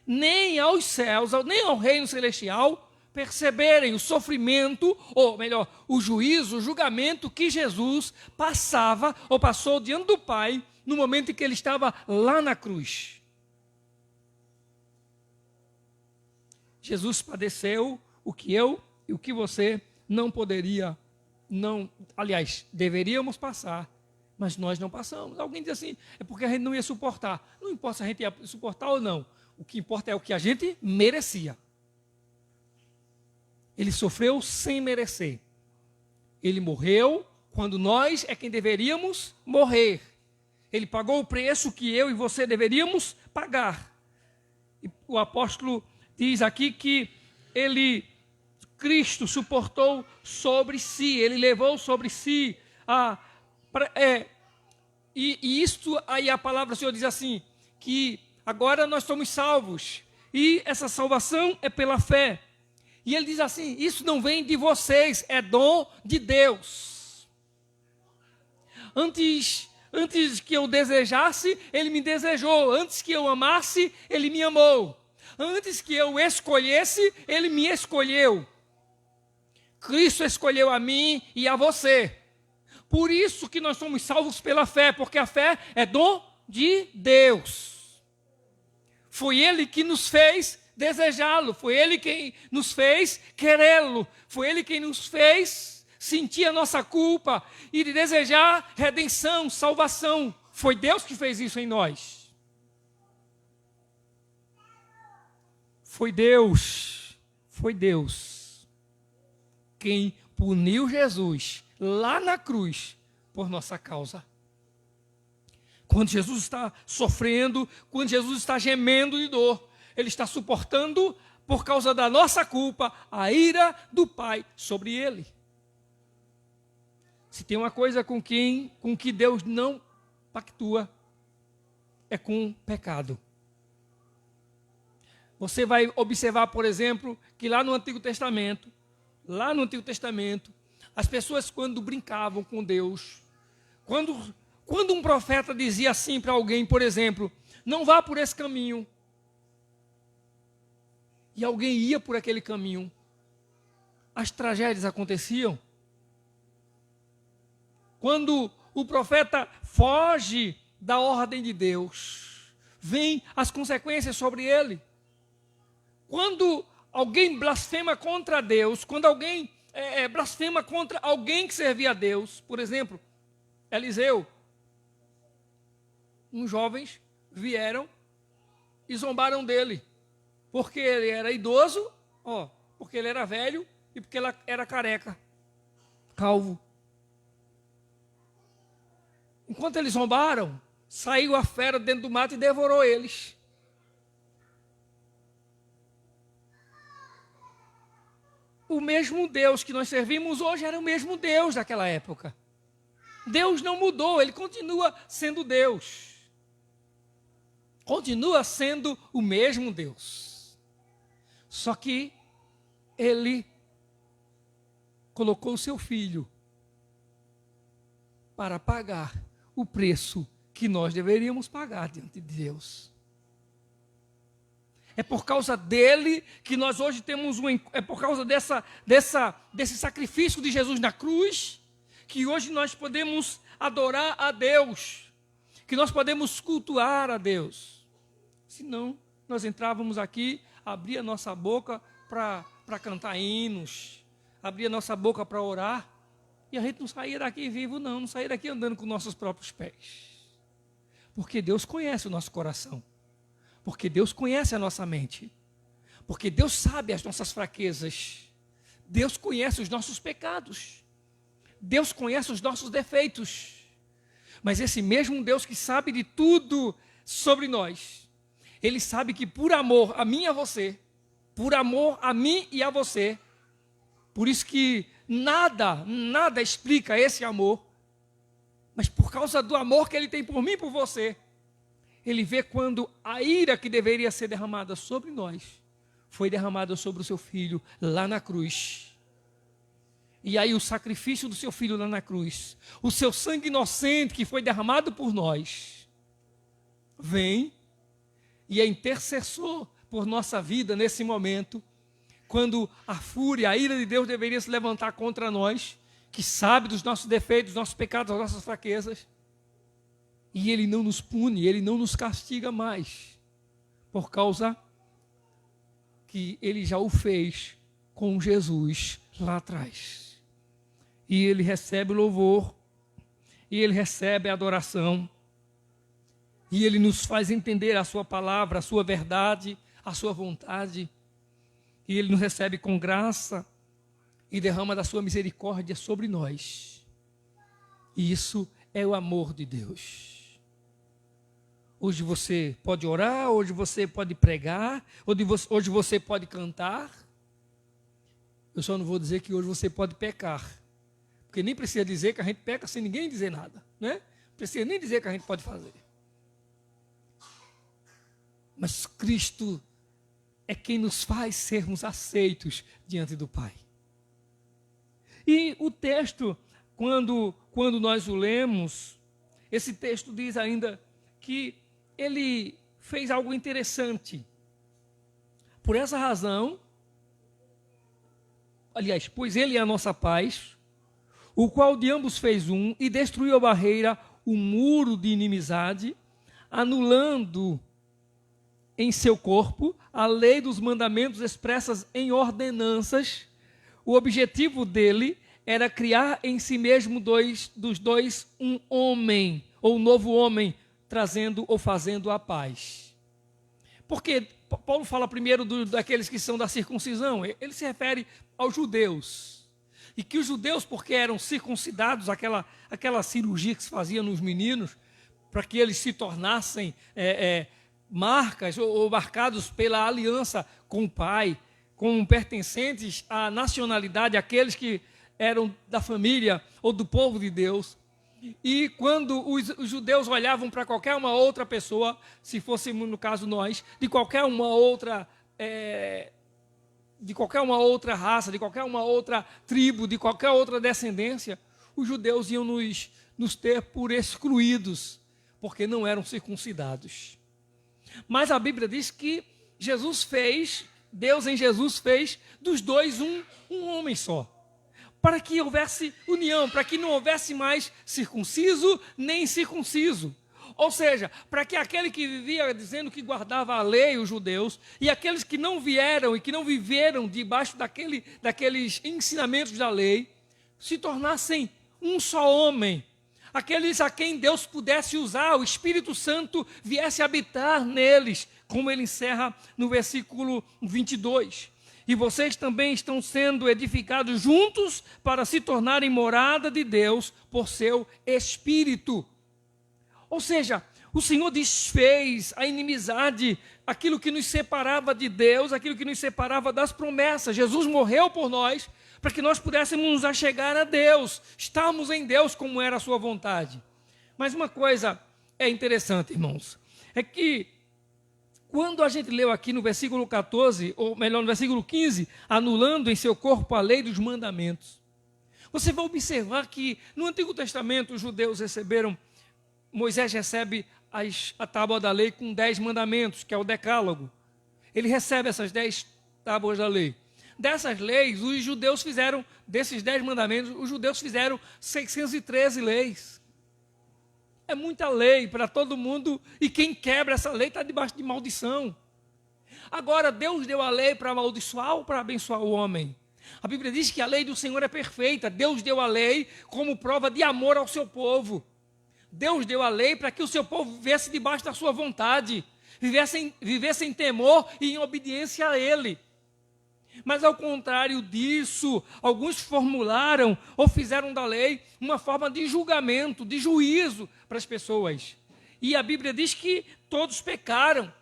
nem aos céus, nem ao reino celestial perceberem o sofrimento, ou melhor, o juízo, o julgamento que Jesus passava ou passou diante do Pai no momento em que ele estava lá na cruz. Jesus padeceu o que eu e o que você não poderia, aliás, deveríamos passar, mas nós não passamos. Alguém diz assim, é porque a gente não ia suportar. Não importa se a gente ia suportar ou não. O que importa é o que a gente merecia. Ele sofreu sem merecer. Ele morreu quando nós é quem deveríamos morrer. Ele pagou o preço que eu e você deveríamos pagar. E o apóstolo diz aqui que Cristo suportou sobre si, ele levou sobre si e isto aí a palavra do Senhor diz assim, que agora nós somos salvos, e essa salvação é pela fé. E ele diz assim, isso não vem de vocês, é dom de Deus. Antes que eu desejasse, ele me desejou. Antes que eu amasse, ele me amou. Antes que eu escolhesse, ele me escolheu. Cristo escolheu a mim e a você. Por isso que nós somos salvos pela fé, porque a fé é dom de Deus. Foi Ele que nos fez desejá-lo, foi Ele quem nos fez querê-lo, foi Ele quem nos fez sentir a nossa culpa e de desejar redenção, salvação. Foi Deus que fez isso em nós. Foi Deus quem puniu Jesus lá na cruz por nossa causa. Quando Jesus está sofrendo, quando Jesus está gemendo de dor, Ele está suportando, por causa da nossa culpa, a ira do Pai sobre Ele. Se tem uma coisa com que Deus não pactua, é com pecado. Você vai observar, por exemplo, que lá no Antigo Testamento, as pessoas quando brincavam com Deus, quando um profeta dizia assim para alguém, por exemplo, não vá por esse caminho, e alguém ia por aquele caminho, as tragédias aconteciam. Quando o profeta foge da ordem de Deus, vêm as consequências sobre ele. Quando alguém blasfema contra Deus, quando alguém blasfema contra alguém que servia a Deus, por exemplo, Eliseu, uns jovens vieram e zombaram dele, porque ele era idoso, porque ele era velho e porque ele era careca, calvo. Enquanto eles zombaram, saiu a fera dentro do mato e devorou eles. O mesmo Deus que nós servimos hoje era o mesmo Deus daquela época. Deus não mudou, Ele continua sendo Deus. Continua sendo o mesmo Deus. Só que Ele colocou o seu Filho para pagar o preço que nós deveríamos pagar diante de Deus. É por causa dele que nós hoje temos é por causa desse sacrifício de Jesus na cruz, que hoje nós podemos adorar a Deus, que nós podemos cultuar a Deus. Senão, nós entrávamos aqui, abria nossa boca para cantar hinos, abria nossa boca para orar, e a gente não saía daqui vivo, não saía daqui andando com nossos próprios pés. Porque Deus conhece o nosso coração. Porque Deus conhece a nossa mente. Porque Deus sabe as nossas fraquezas. Deus conhece os nossos pecados. Deus conhece os nossos defeitos. Mas esse mesmo Deus que sabe de tudo sobre nós, Ele sabe que por amor a mim e a você, por amor a mim e a você, por isso que nada explica esse amor, mas por causa do amor que Ele tem por mim e por você, Ele vê quando a ira que deveria ser derramada sobre nós, foi derramada sobre o seu filho lá na cruz. E aí o sacrifício do seu filho lá na cruz, o seu sangue inocente que foi derramado por nós, vem e é intercessor por nossa vida nesse momento, quando a fúria, a ira de Deus deveria se levantar contra nós, que sabe dos nossos defeitos, dos nossos pecados, das nossas fraquezas, e Ele não nos pune, Ele não nos castiga mais, por causa que Ele já o fez com Jesus lá atrás. E Ele recebe o louvor, e Ele recebe a adoração, e Ele nos faz entender a sua palavra, a sua verdade, a sua vontade, e Ele nos recebe com graça, e derrama da sua misericórdia sobre nós. E isso é o amor de Deus. Hoje você pode orar, hoje você pode pregar, hoje você pode cantar. Eu só não vou dizer que hoje você pode pecar, porque nem precisa dizer que a gente peca sem ninguém dizer nada, né? Não precisa nem dizer que a gente pode fazer. Mas Cristo é quem nos faz sermos aceitos diante do Pai. E o texto, quando nós o lemos, esse texto diz ainda que Ele fez algo interessante. Por essa razão, aliás, pois Ele é a nossa paz, o qual de ambos fez um e destruiu a barreira, o muro de inimizade, anulando em seu corpo a lei dos mandamentos expressas em ordenanças. O objetivo dele era criar em si mesmo dos dois um homem, ou um novo homem, trazendo ou fazendo a paz. Porque Paulo fala primeiro daqueles que são da circuncisão, ele se refere aos judeus. E que os judeus, porque eram circuncidados, aquela cirurgia que se fazia nos meninos, para que eles se tornassem marcas ou marcados pela aliança com o Pai, como pertencentes à nacionalidade, aqueles que eram da família ou do povo de Deus. E quando os judeus olhavam para qualquer uma outra pessoa, se fosse no caso nós, de qualquer uma outra raça, de qualquer uma outra tribo, de qualquer outra descendência, os judeus iam nos ter por excluídos, porque não eram circuncidados. Mas a Bíblia diz que Deus em Jesus fez dos dois um homem só, para que houvesse união, para que não houvesse mais circunciso nem incircunciso. Ou seja, para que aquele que vivia dizendo que guardava a lei, os judeus, e aqueles que não vieram e que não viveram debaixo daqueles ensinamentos da lei, se tornassem um só homem. Aqueles a quem Deus pudesse usar, o Espírito Santo viesse habitar neles, como ele encerra no versículo 22. E vocês também estão sendo edificados juntos para se tornarem morada de Deus por seu Espírito. Ou seja, o Senhor desfez a inimizade, aquilo que nos separava de Deus, aquilo que nos separava das promessas. Jesus morreu por nós, para que nós pudéssemos nos achegar a Deus, estarmos em Deus como era a sua vontade. Mas uma coisa é interessante, irmãos, é que quando a gente leu aqui no versículo 14, ou melhor, no versículo 15, anulando em seu corpo a lei dos mandamentos, você vai observar que no Antigo Testamento os judeus receberam, Moisés recebe a tábua da lei com 10 mandamentos, que é o decálogo. Ele recebe essas 10 tábuas da lei. Dessas leis, os judeus fizeram, desses 10 mandamentos, os judeus fizeram 613 leis. É muita lei para todo mundo, e quem quebra essa lei está debaixo de maldição. Agora, Deus deu a lei para amaldiçoar ou para abençoar o homem? A Bíblia diz que a lei do Senhor é perfeita. Deus deu a lei como prova de amor ao seu povo. Deus deu a lei para que o seu povo vivesse debaixo da sua vontade. vivessem em temor e em obediência a Ele. Mas ao contrário disso, alguns formularam ou fizeram da lei uma forma de julgamento, de juízo para as pessoas. E a Bíblia diz que todos pecaram.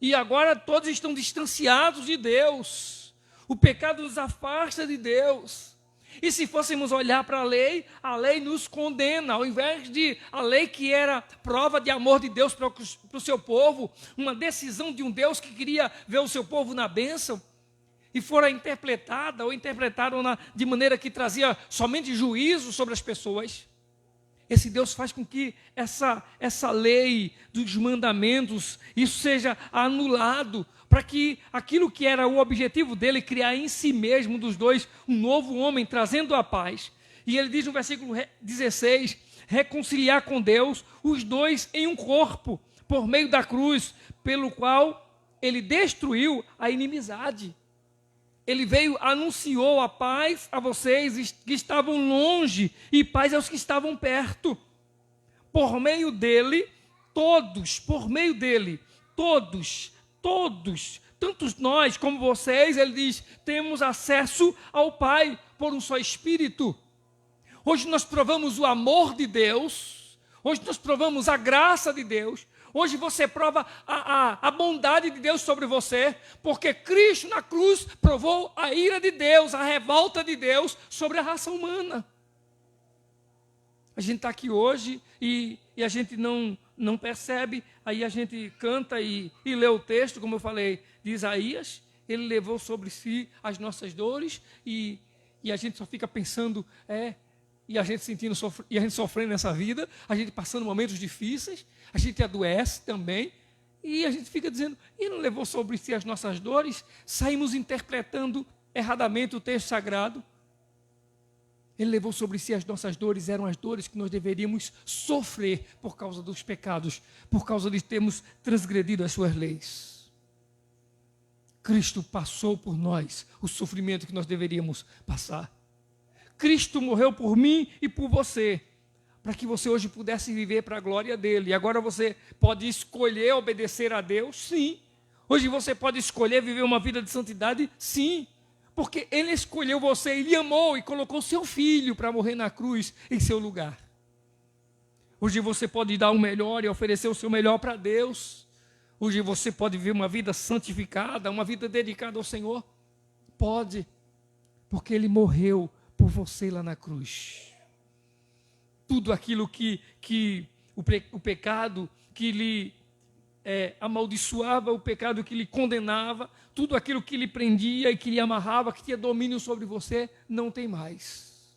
E agora todos estão distanciados de Deus. O pecado nos afasta de Deus. E se fôssemos olhar para a lei nos condena. Ao invés de a lei que era prova de amor de Deus para o seu povo, uma decisão de um Deus que queria ver o seu povo na bênção, e fora interpretada de maneira que trazia somente juízo sobre as pessoas, esse Deus faz com que essa lei dos mandamentos, isso seja anulado, para que aquilo que era o objetivo dele, criar em si mesmo dos dois um novo homem, trazendo a paz. E ele diz no versículo 16, reconciliar com Deus os dois em um corpo, por meio da cruz, pelo qual ele destruiu a inimizade. Ele veio, anunciou a paz a vocês que estavam longe e paz aos que estavam perto. Por meio dele, todos, tanto nós como vocês, ele diz, temos acesso ao Pai por um só Espírito. Hoje nós provamos o amor de Deus, hoje nós provamos a graça de Deus, hoje você prova a bondade de Deus sobre você, porque Cristo na cruz provou a ira de Deus, a revolta de Deus sobre a raça humana. A gente está aqui hoje e a gente não percebe, aí a gente canta e lê o texto, como eu falei, de Isaías. Ele levou sobre si as nossas dores e a gente só fica pensando, e a gente sofrendo nessa vida, a gente passando momentos difíceis, a gente adoece também, e a gente fica dizendo, e não levou sobre si as nossas dores? Saímos interpretando erradamente o texto sagrado. Ele levou sobre si as nossas dores, eram as dores que nós deveríamos sofrer por causa dos pecados, por causa de termos transgredido as suas leis. Cristo passou por nós o sofrimento que nós deveríamos passar. Cristo morreu por mim e por você, para que você hoje pudesse viver para a glória dele. E agora você pode escolher obedecer a Deus? Sim. Hoje você pode escolher viver uma vida de santidade? Sim. Porque ele escolheu você, ele amou e colocou seu filho para morrer na cruz em seu lugar. Hoje você pode dar o melhor e oferecer o seu melhor para Deus. Hoje você pode viver uma vida santificada, uma vida dedicada ao Senhor? Pode, porque ele morreu por você lá na cruz. Tudo aquilo que o pecado que lhe amaldiçoava, o pecado que lhe condenava, tudo aquilo que lhe prendia e que lhe amarrava, que tinha domínio sobre você, não tem mais.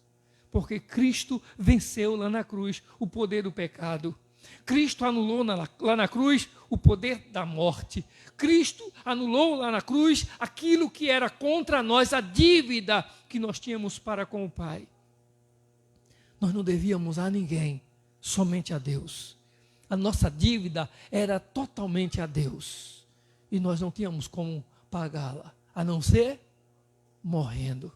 Porque Cristo venceu lá na cruz o poder do pecado. Cristo anulou lá na cruz o poder da morte. Cristo anulou lá na cruz aquilo que era contra nós, a dívida que nós tínhamos para com o Pai. Nós não devíamos a ninguém, somente a Deus. A nossa dívida era totalmente a Deus. E nós não tínhamos como pagá-la, a não ser morrendo.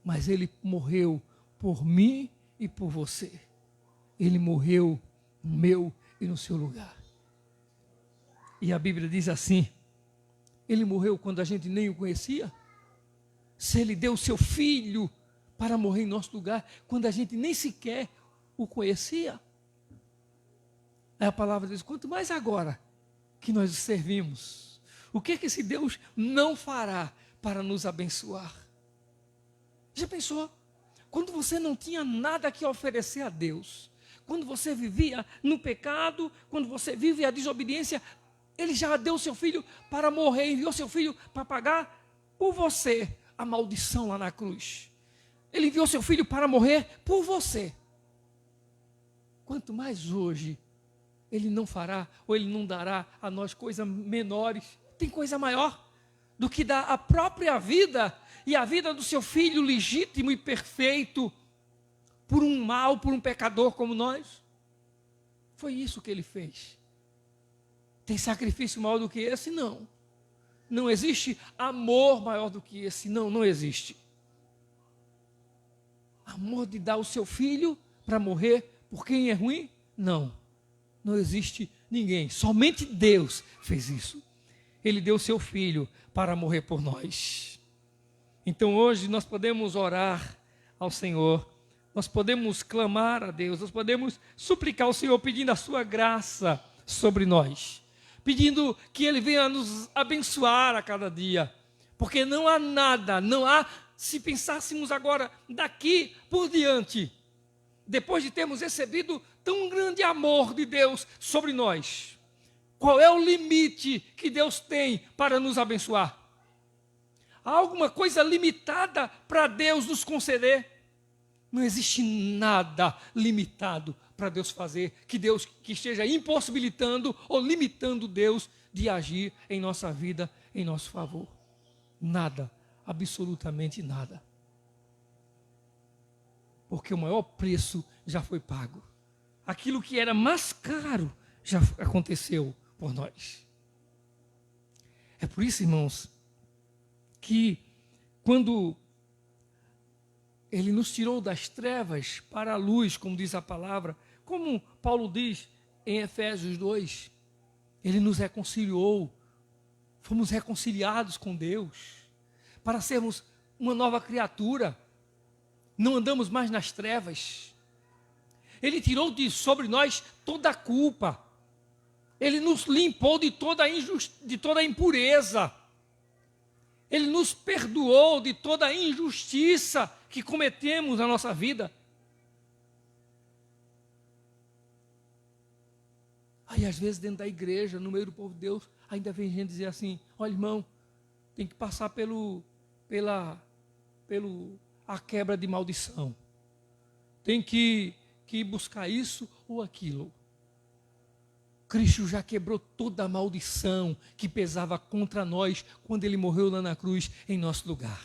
Mas Ele morreu por mim e por você. Ele morreu no meu e no seu lugar. E a Bíblia diz assim, Ele morreu quando a gente nem o conhecia. Se Ele deu o seu Filho para morrer em nosso lugar, quando a gente nem sequer o conhecia. Aí a palavra diz, quanto mais agora que nós o servimos, o que esse Deus não fará para nos abençoar? Já pensou? Quando você não tinha nada que oferecer a Deus, quando você vivia no pecado, quando você vive a desobediência, Ele já deu o seu Filho para morrer, enviou seu Filho para pagar por você a maldição lá na cruz. Ele enviou seu Filho para morrer por você. Quanto mais hoje Ele não fará, ou Ele não dará a nós coisas menores. Tem coisa maior do que dar a própria vida e a vida do seu Filho legítimo e perfeito por um mal, por um pecador como nós. Foi isso que Ele fez. Tem sacrifício maior do que esse? Não. Não existe amor maior do que esse? Não, não existe. Amor de dar o seu Filho para morrer por quem é ruim? Não. Não existe ninguém. Somente Deus fez isso. Ele deu seu Filho para morrer por nós. Então hoje nós podemos orar ao Senhor, nós podemos clamar a Deus, nós podemos suplicar ao Senhor pedindo a sua graça sobre nós, pedindo que Ele venha nos abençoar a cada dia, porque não há nada, não há, se pensássemos agora daqui por diante, depois de termos recebido tão grande amor de Deus sobre nós, qual é o limite que Deus tem para nos abençoar? Há alguma coisa limitada para Deus nos conceder? Não existe nada limitado para Deus fazer, que esteja impossibilitando ou limitando Deus de agir em nossa vida, em nosso favor. Nada, absolutamente nada. Porque o maior preço já foi pago. Aquilo que era mais caro já aconteceu por nós. É por isso, irmãos, que quando Ele nos tirou das trevas para a luz, como diz a palavra, como Paulo diz em Efésios 2, Ele nos reconciliou, fomos reconciliados com Deus, para sermos uma nova criatura, não andamos mais nas trevas. Ele tirou de sobre nós toda a culpa, Ele nos limpou de toda a impureza, Ele nos perdoou de toda a injustiça que cometemos na nossa vida. Aí às vezes dentro da igreja, no meio do povo de Deus, ainda vem gente dizer assim, olha irmão, tem que passar a quebra de maldição. Tem que buscar isso ou aquilo. Cristo já quebrou toda a maldição que pesava contra nós quando Ele morreu lá na cruz em nosso lugar.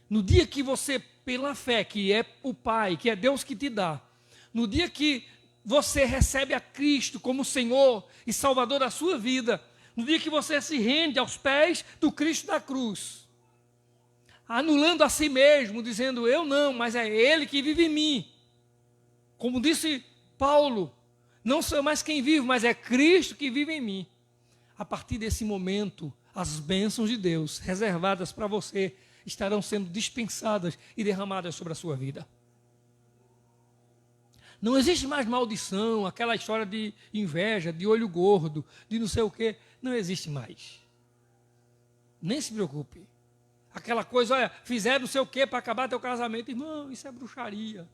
No dia que você, pela fé, que é o Pai, que é Deus que te dá, no dia que você recebe a Cristo como Senhor e Salvador da sua vida, no dia que você se rende aos pés do Cristo da cruz, anulando a si mesmo, dizendo, eu não, mas é Ele que vive em mim. Como disse Paulo, não sou mais quem vive, mas é Cristo que vive em mim. A partir desse momento, as bênçãos de Deus reservadas para você estarão sendo dispensadas e derramadas sobre a sua vida. Não existe mais maldição, aquela história de inveja, de olho gordo, de não sei o quê. Não existe mais. Nem se preocupe. Aquela coisa, olha, fizeram não sei o quê para acabar teu casamento. Irmão, isso é bruxaria.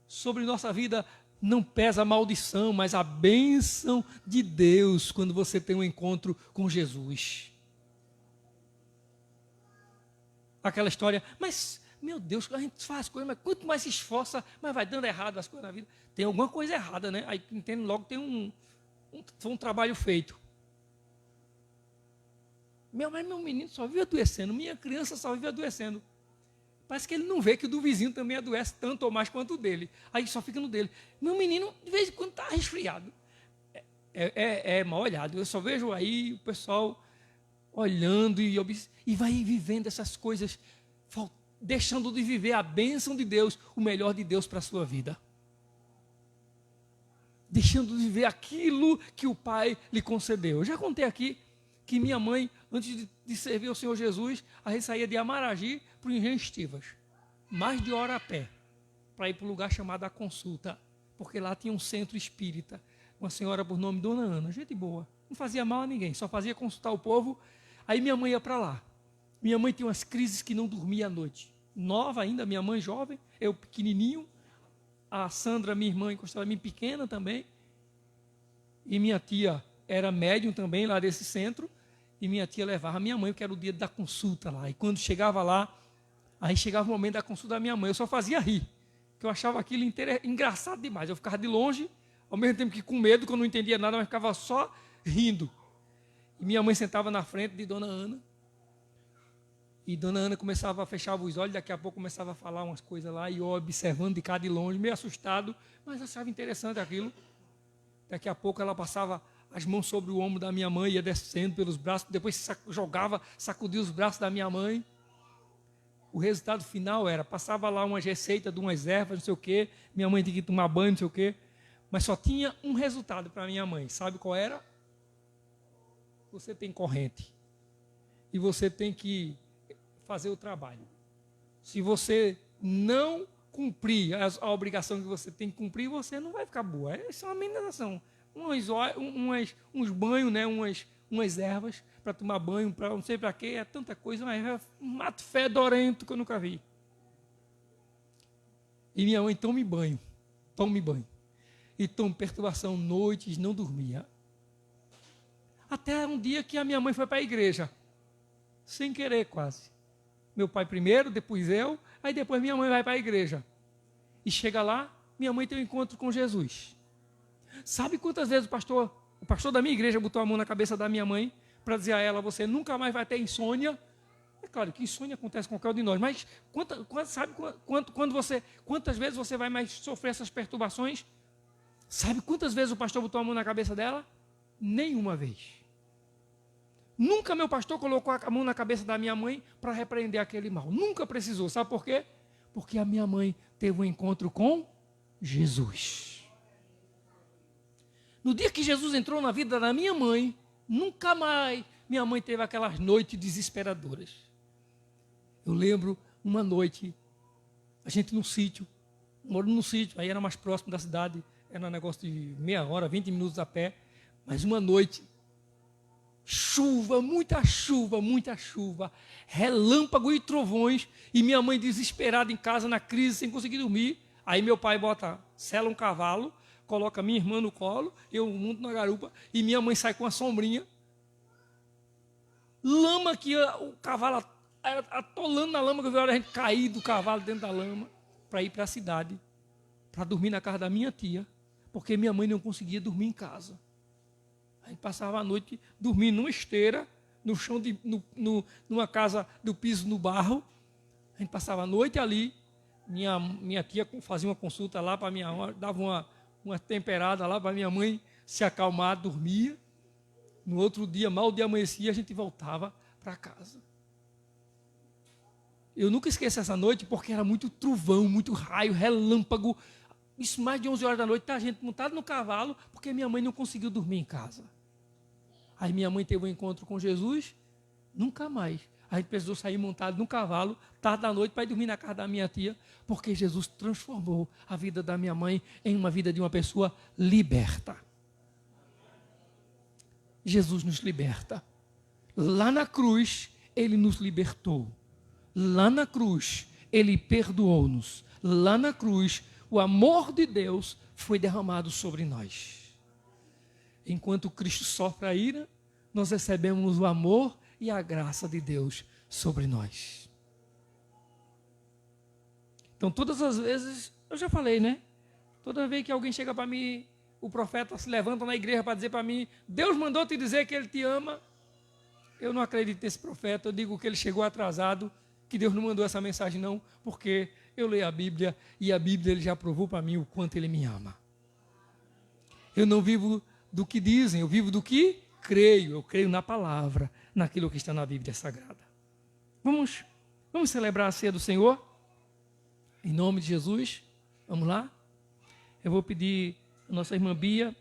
Sobre nossa vida não pesa a maldição, mas a bênção de Deus quando você tem um encontro com Jesus. Aquela história, mas, meu Deus, a gente faz coisas, mas quanto mais se esforça, mais vai dando errado as coisas na vida. Tem alguma coisa errada, né? Aí entende logo que tem um trabalho feito. Mas meu menino só vive adoecendo, minha criança só vive adoecendo. Parece que ele não vê que o do vizinho também adoece tanto ou mais quanto o dele. Aí só fica no dele. Meu menino, de vez em quando, está resfriado. É mal olhado. Eu só vejo aí o pessoal olhando e vai vivendo essas coisas, deixando de viver a bênção de Deus, o melhor de Deus para a sua vida. Deixando de viver aquilo que o Pai lhe concedeu. Eu já contei aqui que minha mãe, antes de servir ao Senhor Jesus, a gente saía de Amaragi para o Engenho Estivas, mais de hora a pé, para ir para um lugar chamado A Consulta, porque lá tinha um centro espírita, uma senhora por nome Dona Ana, gente boa, não fazia mal a ninguém, só fazia consultar o povo. Aí minha mãe ia para lá. Minha mãe tinha umas crises que não dormia à noite, nova ainda, minha mãe jovem, eu pequenininho, a Sandra, minha irmã, encostada em mim, pequena também, e minha tia era médium também lá desse centro, e minha tia levava minha mãe, que era o dia da consulta lá. E quando chegava lá, aí chegava o momento da consulta da minha mãe, eu só fazia rir, que eu achava aquilo engraçado demais. Eu ficava de longe, ao mesmo tempo que com medo, que eu não entendia nada, mas ficava só rindo. E minha mãe sentava na frente de Dona Ana, e Dona Ana fechava os olhos, daqui a pouco começava a falar umas coisas lá, e eu observando de cá de longe, meio assustado, mas achava interessante aquilo. Daqui a pouco ela passava as mãos sobre o ombro da minha mãe, ia descendo pelos braços, depois sacudia os braços da minha mãe. O resultado final era, passava lá uma receita de umas ervas, não sei o quê, minha mãe tinha que tomar banho, não sei o quê. Mas só tinha um resultado para minha mãe. Sabe qual era? Você tem corrente. E você tem que fazer o trabalho. Se você não cumprir a obrigação que você tem que cumprir, você não vai ficar boa. Isso é uma amenização. Uns banhos, né? umas ervas para tomar banho, para não sei para quê, é tanta coisa, mas é um mato fedorento que eu nunca vi. E minha mãe, tome banho. Então, perturbação, noites, não dormia. Até um dia que a minha mãe foi para a igreja. Sem querer, quase. Meu pai primeiro, depois eu, aí depois minha mãe vai para a igreja. E chega lá, minha mãe tem um encontro com Jesus. Sabe quantas vezes o pastor da minha igreja botou a mão na cabeça da minha mãe para dizer a ela, você nunca mais vai ter insônia? É claro que insônia acontece com qualquer um de nós, mas quantas vezes você vai mais sofrer essas perturbações? Sabe quantas vezes o pastor botou a mão na cabeça dela? Nenhuma vez. Nunca meu pastor colocou a mão na cabeça da minha mãe para repreender aquele mal. Nunca precisou. Sabe por quê? Porque a minha mãe teve um encontro com Jesus. No dia que Jesus entrou na vida da minha mãe, nunca mais minha mãe teve aquelas noites desesperadoras. Eu lembro uma noite, a gente num sítio, morando num sítio, aí era mais próximo da cidade, era um negócio de meia hora, 20 minutos a pé, mas uma noite, chuva, muita chuva, relâmpago e trovões, e minha mãe desesperada em casa, na crise, sem conseguir dormir. Aí meu pai sela um cavalo, coloca minha irmã no colo, eu monto na garupa, e minha mãe sai com a sombrinha, lama que o cavalo, atolando na lama, que eu vi a hora a gente cair do cavalo dentro da lama, para ir para a cidade, para dormir na casa da minha tia, porque minha mãe não conseguia dormir em casa. A gente passava a noite dormindo numa esteira, no chão, numa casa do piso no barro. A gente passava a noite ali. Minha tia fazia uma consulta lá para minha mãe, dava uma temperada lá para minha mãe se acalmar, dormia. No outro dia, mal de amanhecia, a gente voltava para casa. Eu nunca esqueço essa noite porque era muito trovão, muito raio, relâmpago. Isso mais de 11 horas da noite, tá a gente montada no cavalo porque minha mãe não conseguiu dormir em casa. Aí minha mãe teve um encontro com Jesus, nunca mais. A gente precisou sair montado no cavalo, tarde da noite, para ir dormir na casa da minha tia, porque Jesus transformou a vida da minha mãe em uma vida de uma pessoa liberta. Jesus nos liberta. Lá na cruz, Ele nos libertou. Lá na cruz, Ele perdoou-nos. Lá na cruz, o amor de Deus foi derramado sobre nós. Enquanto Cristo sofre a ira, nós recebemos o amor e a graça de Deus sobre nós. Então, todas as vezes, eu já falei, né? Toda vez que alguém chega para mim, o profeta se levanta na igreja para dizer para mim, Deus mandou te dizer que Ele te ama. Eu não acredito nesse profeta, eu digo que ele chegou atrasado, que Deus não mandou essa mensagem não, porque eu leio a Bíblia e a Bíblia Ele já provou para mim o quanto Ele me ama. Eu não vivo do que dizem, eu vivo do que creio. Eu creio na palavra, naquilo que está na Bíblia Sagrada. Vamos celebrar a ceia do Senhor? Em nome de Jesus, vamos lá? Eu vou pedir a nossa irmã Bia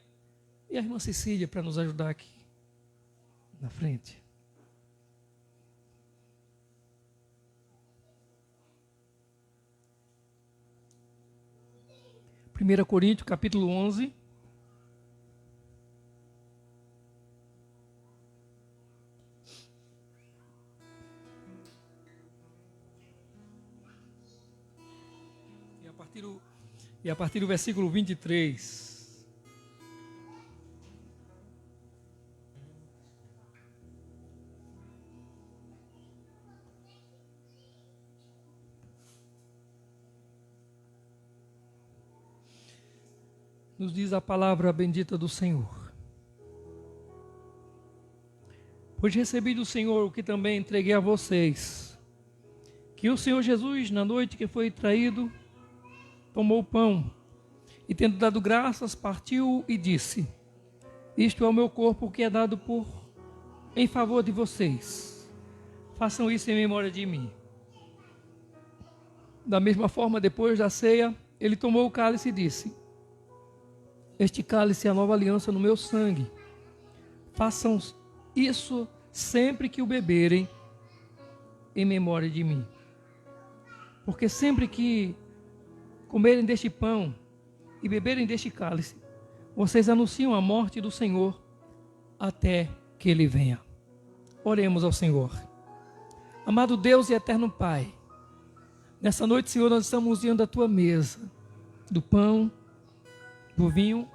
e a irmã Cecília para nos ajudar aqui na frente. Primeira Coríntios, capítulo 11. E a partir do versículo 23. Nos diz a palavra bendita do Senhor. Pois recebi do Senhor o que também entreguei a vocês, que o Senhor Jesus, na noite que foi traído, tomou o pão e, tendo dado graças, partiu e disse: isto é o meu corpo que é dado em favor de vocês. Façam isso em memória de mim. Da mesma forma, depois da ceia, ele tomou o cálice e disse: Este cálice é a nova aliança no meu sangue. Façam isso sempre que o beberem, em memória de mim. Porque sempre que comerem deste pão e beberem deste cálice, vocês anunciam a morte do Senhor até que Ele venha. Oremos ao Senhor. Amado Deus e eterno Pai, nessa noite, Senhor, nós estamos diante da Tua mesa, do pão, do vinho,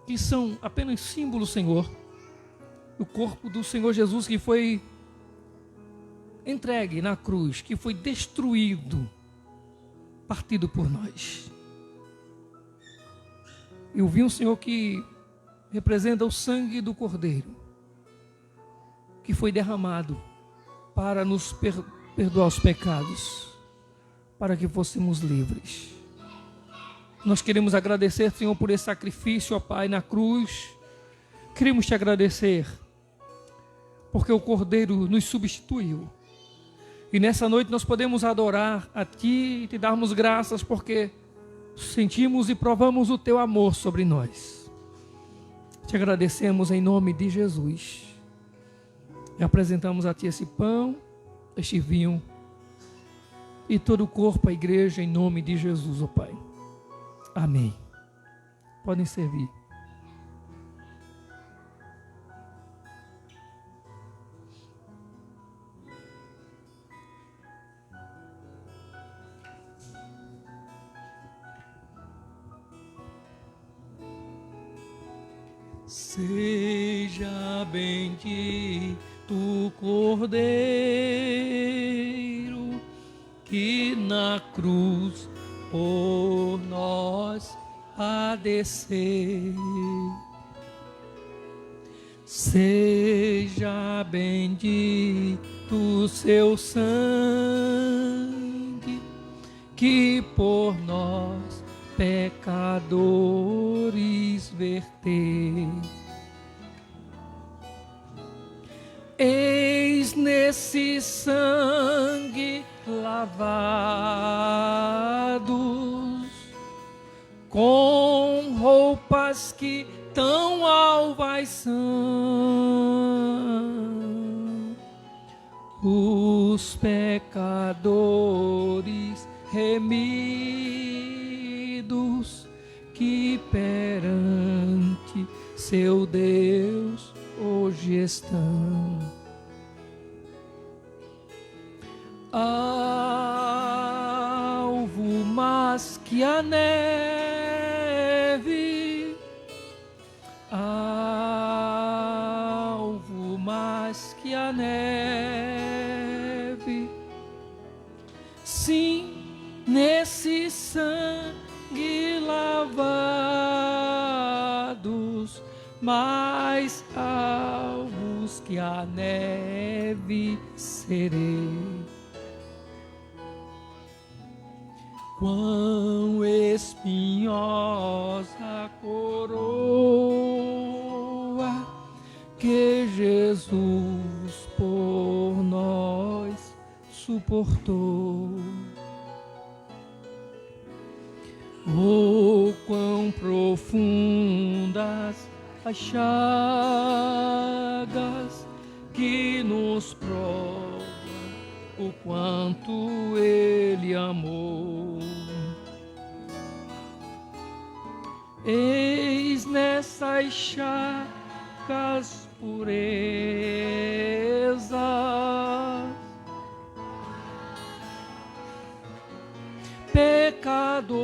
que são apenas símbolos, Senhor, do corpo do Senhor Jesus que foi entregue na cruz, que foi destruído, partido por nós. E o vinho, Senhor, que representa o sangue do Cordeiro, que foi derramado para nos perdoar os pecados, para que fôssemos livres. Nós queremos agradecer, Senhor, por esse sacrifício, ó Pai, na cruz. Queremos te agradecer, porque o Cordeiro nos substituiu. E nessa noite nós podemos adorar a Ti e te darmos graças, porque sentimos e provamos o Teu amor sobre nós. Te agradecemos em nome de Jesus. E apresentamos a Ti esse pão, este vinho e todo o corpo, a igreja, em nome de Jesus, ó Pai. Amém. Podem servir. Seja bendito o Cordeiro que na cruz por nós padecer. Seja bendito o seu sangue que por nós pecadores verter. Eis nesse sangue lavados, com roupas que tão alvas são, os pecadores remidos que perante seu Deus hoje estão. Alvo mais que a neve, alvo mais que a neve, sim, nesse sangue lavados, mais alvos que a neve serei. Quão espinhosa a coroa que Jesus por nós suportou. Oh, quão profundas as chagas que nos provam o quanto Ele amou. Eis nessas chagas purezas, pecador,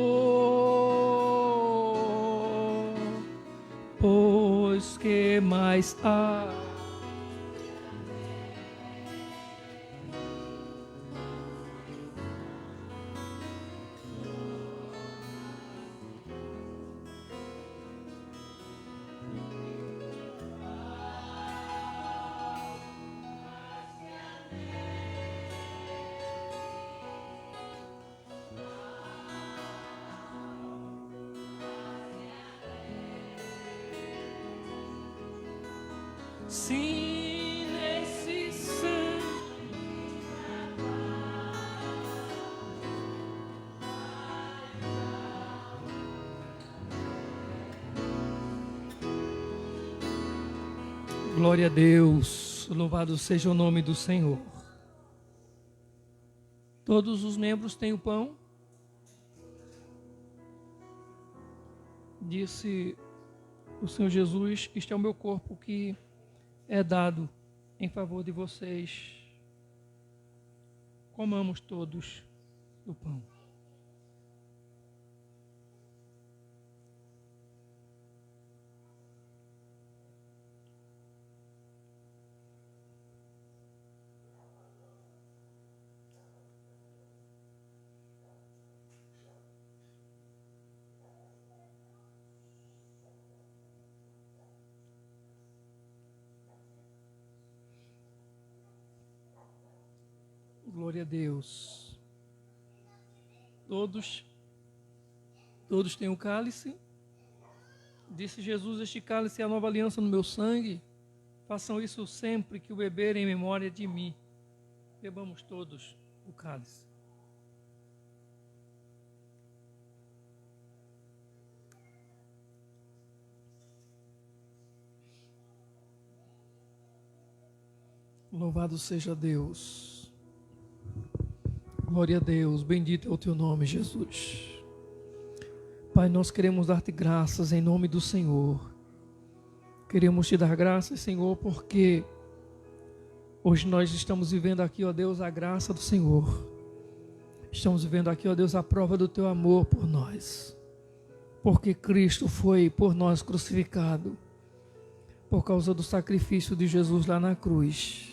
pois que mais há? Sim, nesse sangue Glória a Deus, louvado seja o nome do Senhor. Todos os membros têm o pão. Disse o Senhor Jesus: este é o meu corpo que é dado em favor de vocês. Comamos todos do pão. Glória a Deus. Todos têm o cálice. Disse Jesus: este cálice é a nova aliança no meu sangue. Façam isso sempre que o beberem em memória de mim. Bebamos todos o cálice. Louvado seja Deus. Glória a Deus, bendito é o teu nome, Jesus. Pai, nós queremos dar-te graças em nome do Senhor. Queremos te dar graças, Senhor, porque hoje nós estamos vivendo aqui, ó Deus, a graça do Senhor. Estamos vivendo aqui, ó Deus, a prova do teu amor por nós. Porque Cristo foi por nós crucificado, por causa do sacrifício de Jesus lá na cruz.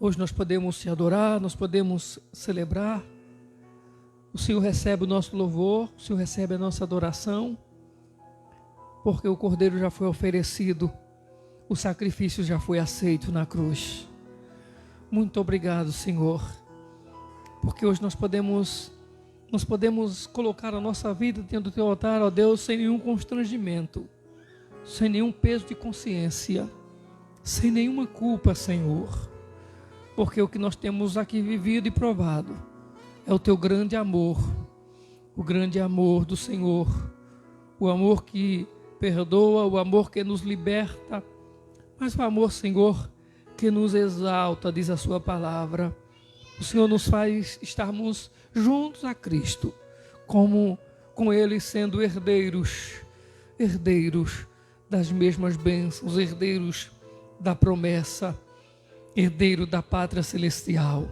Hoje nós podemos te adorar, nós podemos celebrar. O Senhor recebe o nosso louvor, o Senhor recebe a nossa adoração, porque o Cordeiro já foi oferecido, o sacrifício já foi aceito na cruz. Muito obrigado, Senhor, porque hoje nós podemos colocar a nossa vida dentro do teu altar, ó Deus, sem nenhum constrangimento, sem nenhum peso de consciência, sem nenhuma culpa, Senhor. Porque o que nós temos aqui vivido e provado é o teu grande amor, o grande amor do Senhor, o amor que perdoa, o amor que nos liberta, mas o amor, Senhor, que nos exalta, diz a sua palavra. O Senhor nos faz estarmos juntos a Cristo, como com Ele sendo herdeiros das mesmas bênçãos, herdeiros da promessa, herdeiro da pátria celestial.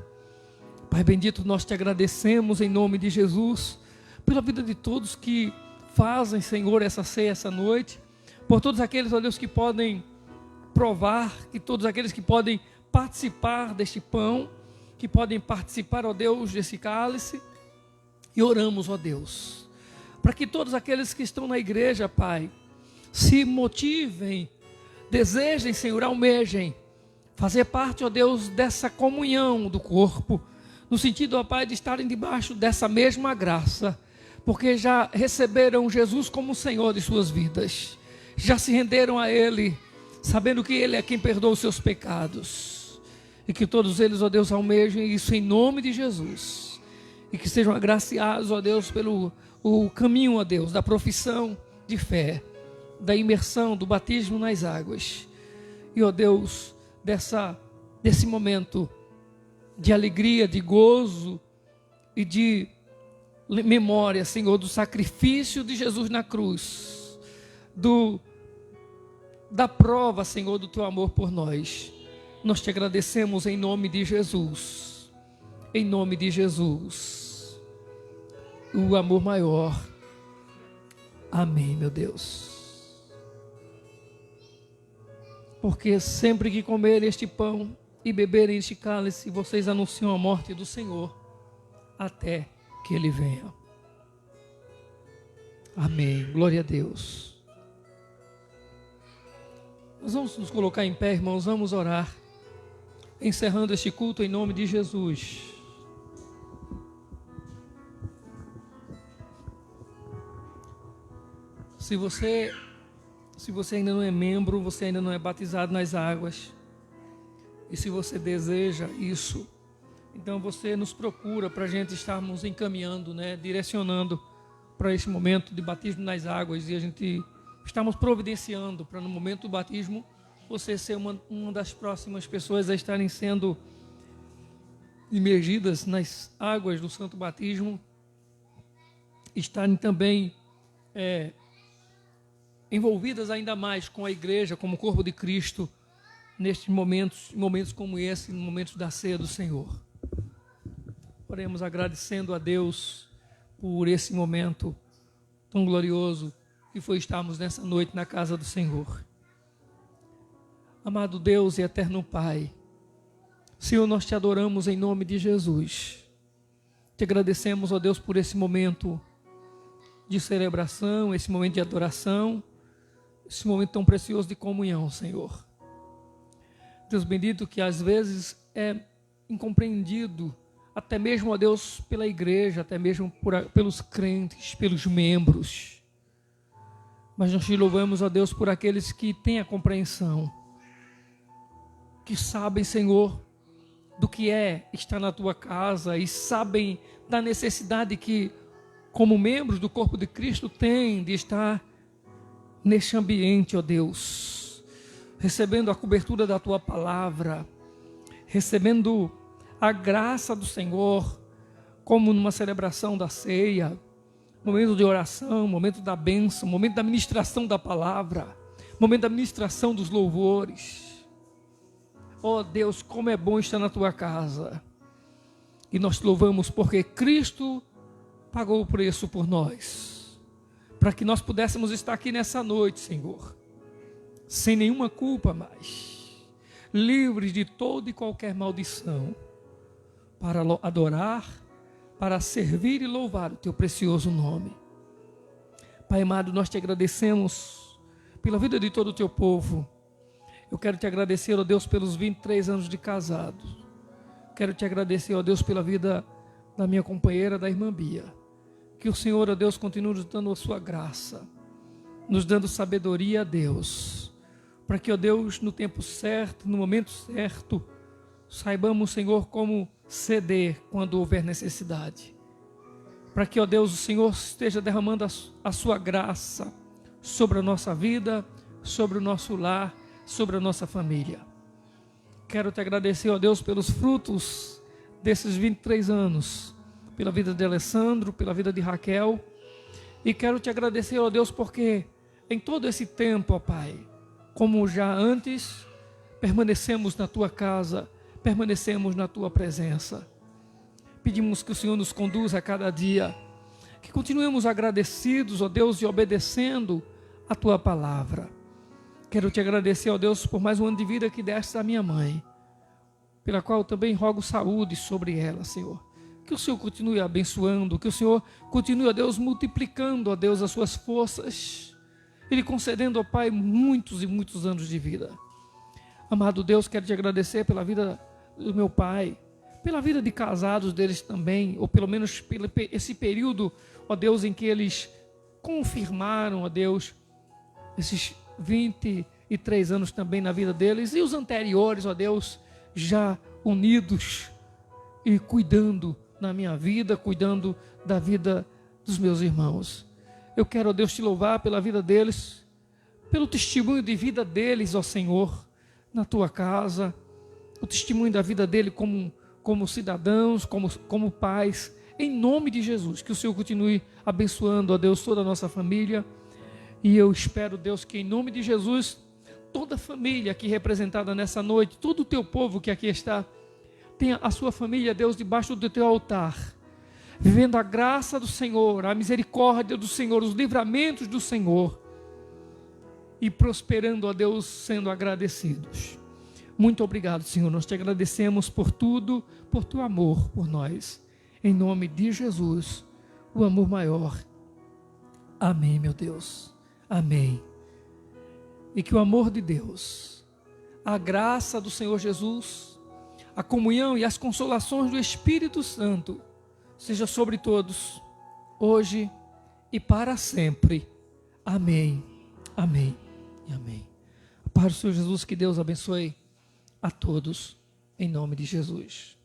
Pai bendito, nós te agradecemos em nome de Jesus, pela vida de todos que fazem, Senhor, essa ceia essa noite, por todos aqueles, ó Deus, que podem provar, que todos aqueles que podem participar deste pão, que podem participar, ó Deus, desse cálice, e oramos, ó Deus, para que todos aqueles que estão na igreja, Pai, se motivem, desejem, Senhor, almejem fazer parte, ó Deus, dessa comunhão do corpo, no sentido, ó Pai, de estarem debaixo dessa mesma graça, porque já receberam Jesus como Senhor de suas vidas, já se renderam a Ele, sabendo que Ele é quem perdoa os seus pecados, e que todos eles, ó Deus, almejem isso em nome de Jesus, e que sejam agraciados, ó Deus, pelo o caminho, ó Deus, da profissão de fé, da imersão, do batismo nas águas, e, ó Deus, desse momento de alegria, de gozo e de memória, Senhor, do sacrifício de Jesus na cruz, da prova, Senhor, do teu amor por nós. Nós te agradecemos em nome de Jesus, em nome de Jesus, o amor maior. Amém, meu Deus. Porque sempre que comerem este pão e beberem este cálice, vocês anunciam a morte do Senhor, até que Ele venha. Amém. Glória a Deus. Nós vamos nos colocar em pé, irmãos, vamos orar, encerrando este culto em nome de Jesus. Se você ainda não é membro, você ainda não é batizado nas águas, e se você deseja isso, então você nos procura para a gente estarmos encaminhando, direcionando para esse momento de batismo nas águas, e a gente estamos providenciando para no momento do batismo você ser uma das próximas pessoas a estarem sendo imergidas nas águas do Santo Batismo, estarem também envolvidas ainda mais com a igreja, como corpo de Cristo, nestes momentos como esse, momentos da ceia do Senhor. Oremos agradecendo a Deus por esse momento tão glorioso que foi estarmos nessa noite na casa do Senhor. Amado Deus e eterno Pai, Senhor, nós te adoramos em nome de Jesus. Te agradecemos, ó Deus, por esse momento de celebração, esse momento de adoração, esse momento tão precioso de comunhão, Senhor. Deus bendito, que às vezes é incompreendido, até mesmo, ó Deus, pela igreja, até mesmo pelos crentes, pelos membros. Mas nós te louvamos, ó Deus, por aqueles que têm a compreensão, que sabem, Senhor, do que é estar na tua casa e sabem da necessidade que, como membros do corpo de Cristo, têm de estar neste ambiente, ó Deus, recebendo a cobertura da tua palavra, recebendo a graça do Senhor, como numa celebração da ceia, momento de oração, momento da bênção, momento da ministração da palavra, momento da ministração dos louvores. Ó Deus, como é bom estar na tua casa. E nós te louvamos porque Cristo pagou o preço por nós, para que nós pudéssemos estar aqui nessa noite, Senhor, sem nenhuma culpa mais, livres de toda e qualquer maldição, para adorar, para servir e louvar o teu precioso nome. Pai amado, nós te agradecemos pela vida de todo o teu povo. Eu quero te agradecer, ó Deus, pelos 23 anos de casado. Quero te agradecer, ó Deus, pela vida da minha companheira, da irmã Bia. Que o Senhor, ó Deus, continue nos dando a sua graça, nos dando sabedoria, a Deus, para que, ó Deus, no tempo certo, no momento certo, saibamos, Senhor, como ceder quando houver necessidade. Para que, ó Deus, o Senhor esteja derramando a sua graça sobre a nossa vida, sobre o nosso lar, sobre a nossa família. Quero te agradecer, ó Deus, pelos frutos desses 23 anos, pela vida de Alessandro, pela vida de Raquel, e quero te agradecer, ó Deus, porque em todo esse tempo, ó Pai, como já antes, permanecemos na tua casa, permanecemos na tua presença. Pedimos que o Senhor nos conduza a cada dia, que continuemos agradecidos, ó Deus, e obedecendo a tua palavra. Quero te agradecer, ó Deus, por mais um ano de vida que deste à minha mãe, pela qual também rogo saúde sobre ela, Senhor. Que o Senhor continue abençoando, que o Senhor continue, ó Deus, multiplicando, ó Deus, as suas forças, e lhe concedendo, ó Pai, muitos e muitos anos de vida. Amado Deus, quero te agradecer pela vida do meu pai, pela vida de casados deles também, ou pelo menos esse período, ó Deus, em que eles confirmaram, ó Deus, esses 23 anos também na vida deles, e os anteriores, ó Deus, já unidos e cuidando na minha vida, cuidando da vida dos meus irmãos. Eu quero, ó Deus, te louvar pela vida deles, pelo testemunho de vida deles, ó Senhor, na tua casa, o testemunho da vida dele como cidadãos, como pais, em nome de Jesus, que o Senhor continue abençoando, ó Deus, toda a nossa família. E eu espero, Deus, que em nome de Jesus, toda a família aqui representada nessa noite, todo o teu povo que aqui está, tenha a sua família, Deus, debaixo do teu altar, vivendo a graça do Senhor, a misericórdia do Senhor, os livramentos do Senhor, e prosperando, ó Deus, sendo agradecidos. Muito obrigado, Senhor, nós te agradecemos por tudo, por teu amor por nós, em nome de Jesus, o amor maior. Amém, meu Deus. Amém. E que o amor de Deus, a graça do Senhor Jesus, a comunhão e as consolações do Espírito Santo seja sobre todos, hoje e para sempre. Amém, amém e amém. A paz do Senhor Jesus, que Deus abençoe a todos, em nome de Jesus.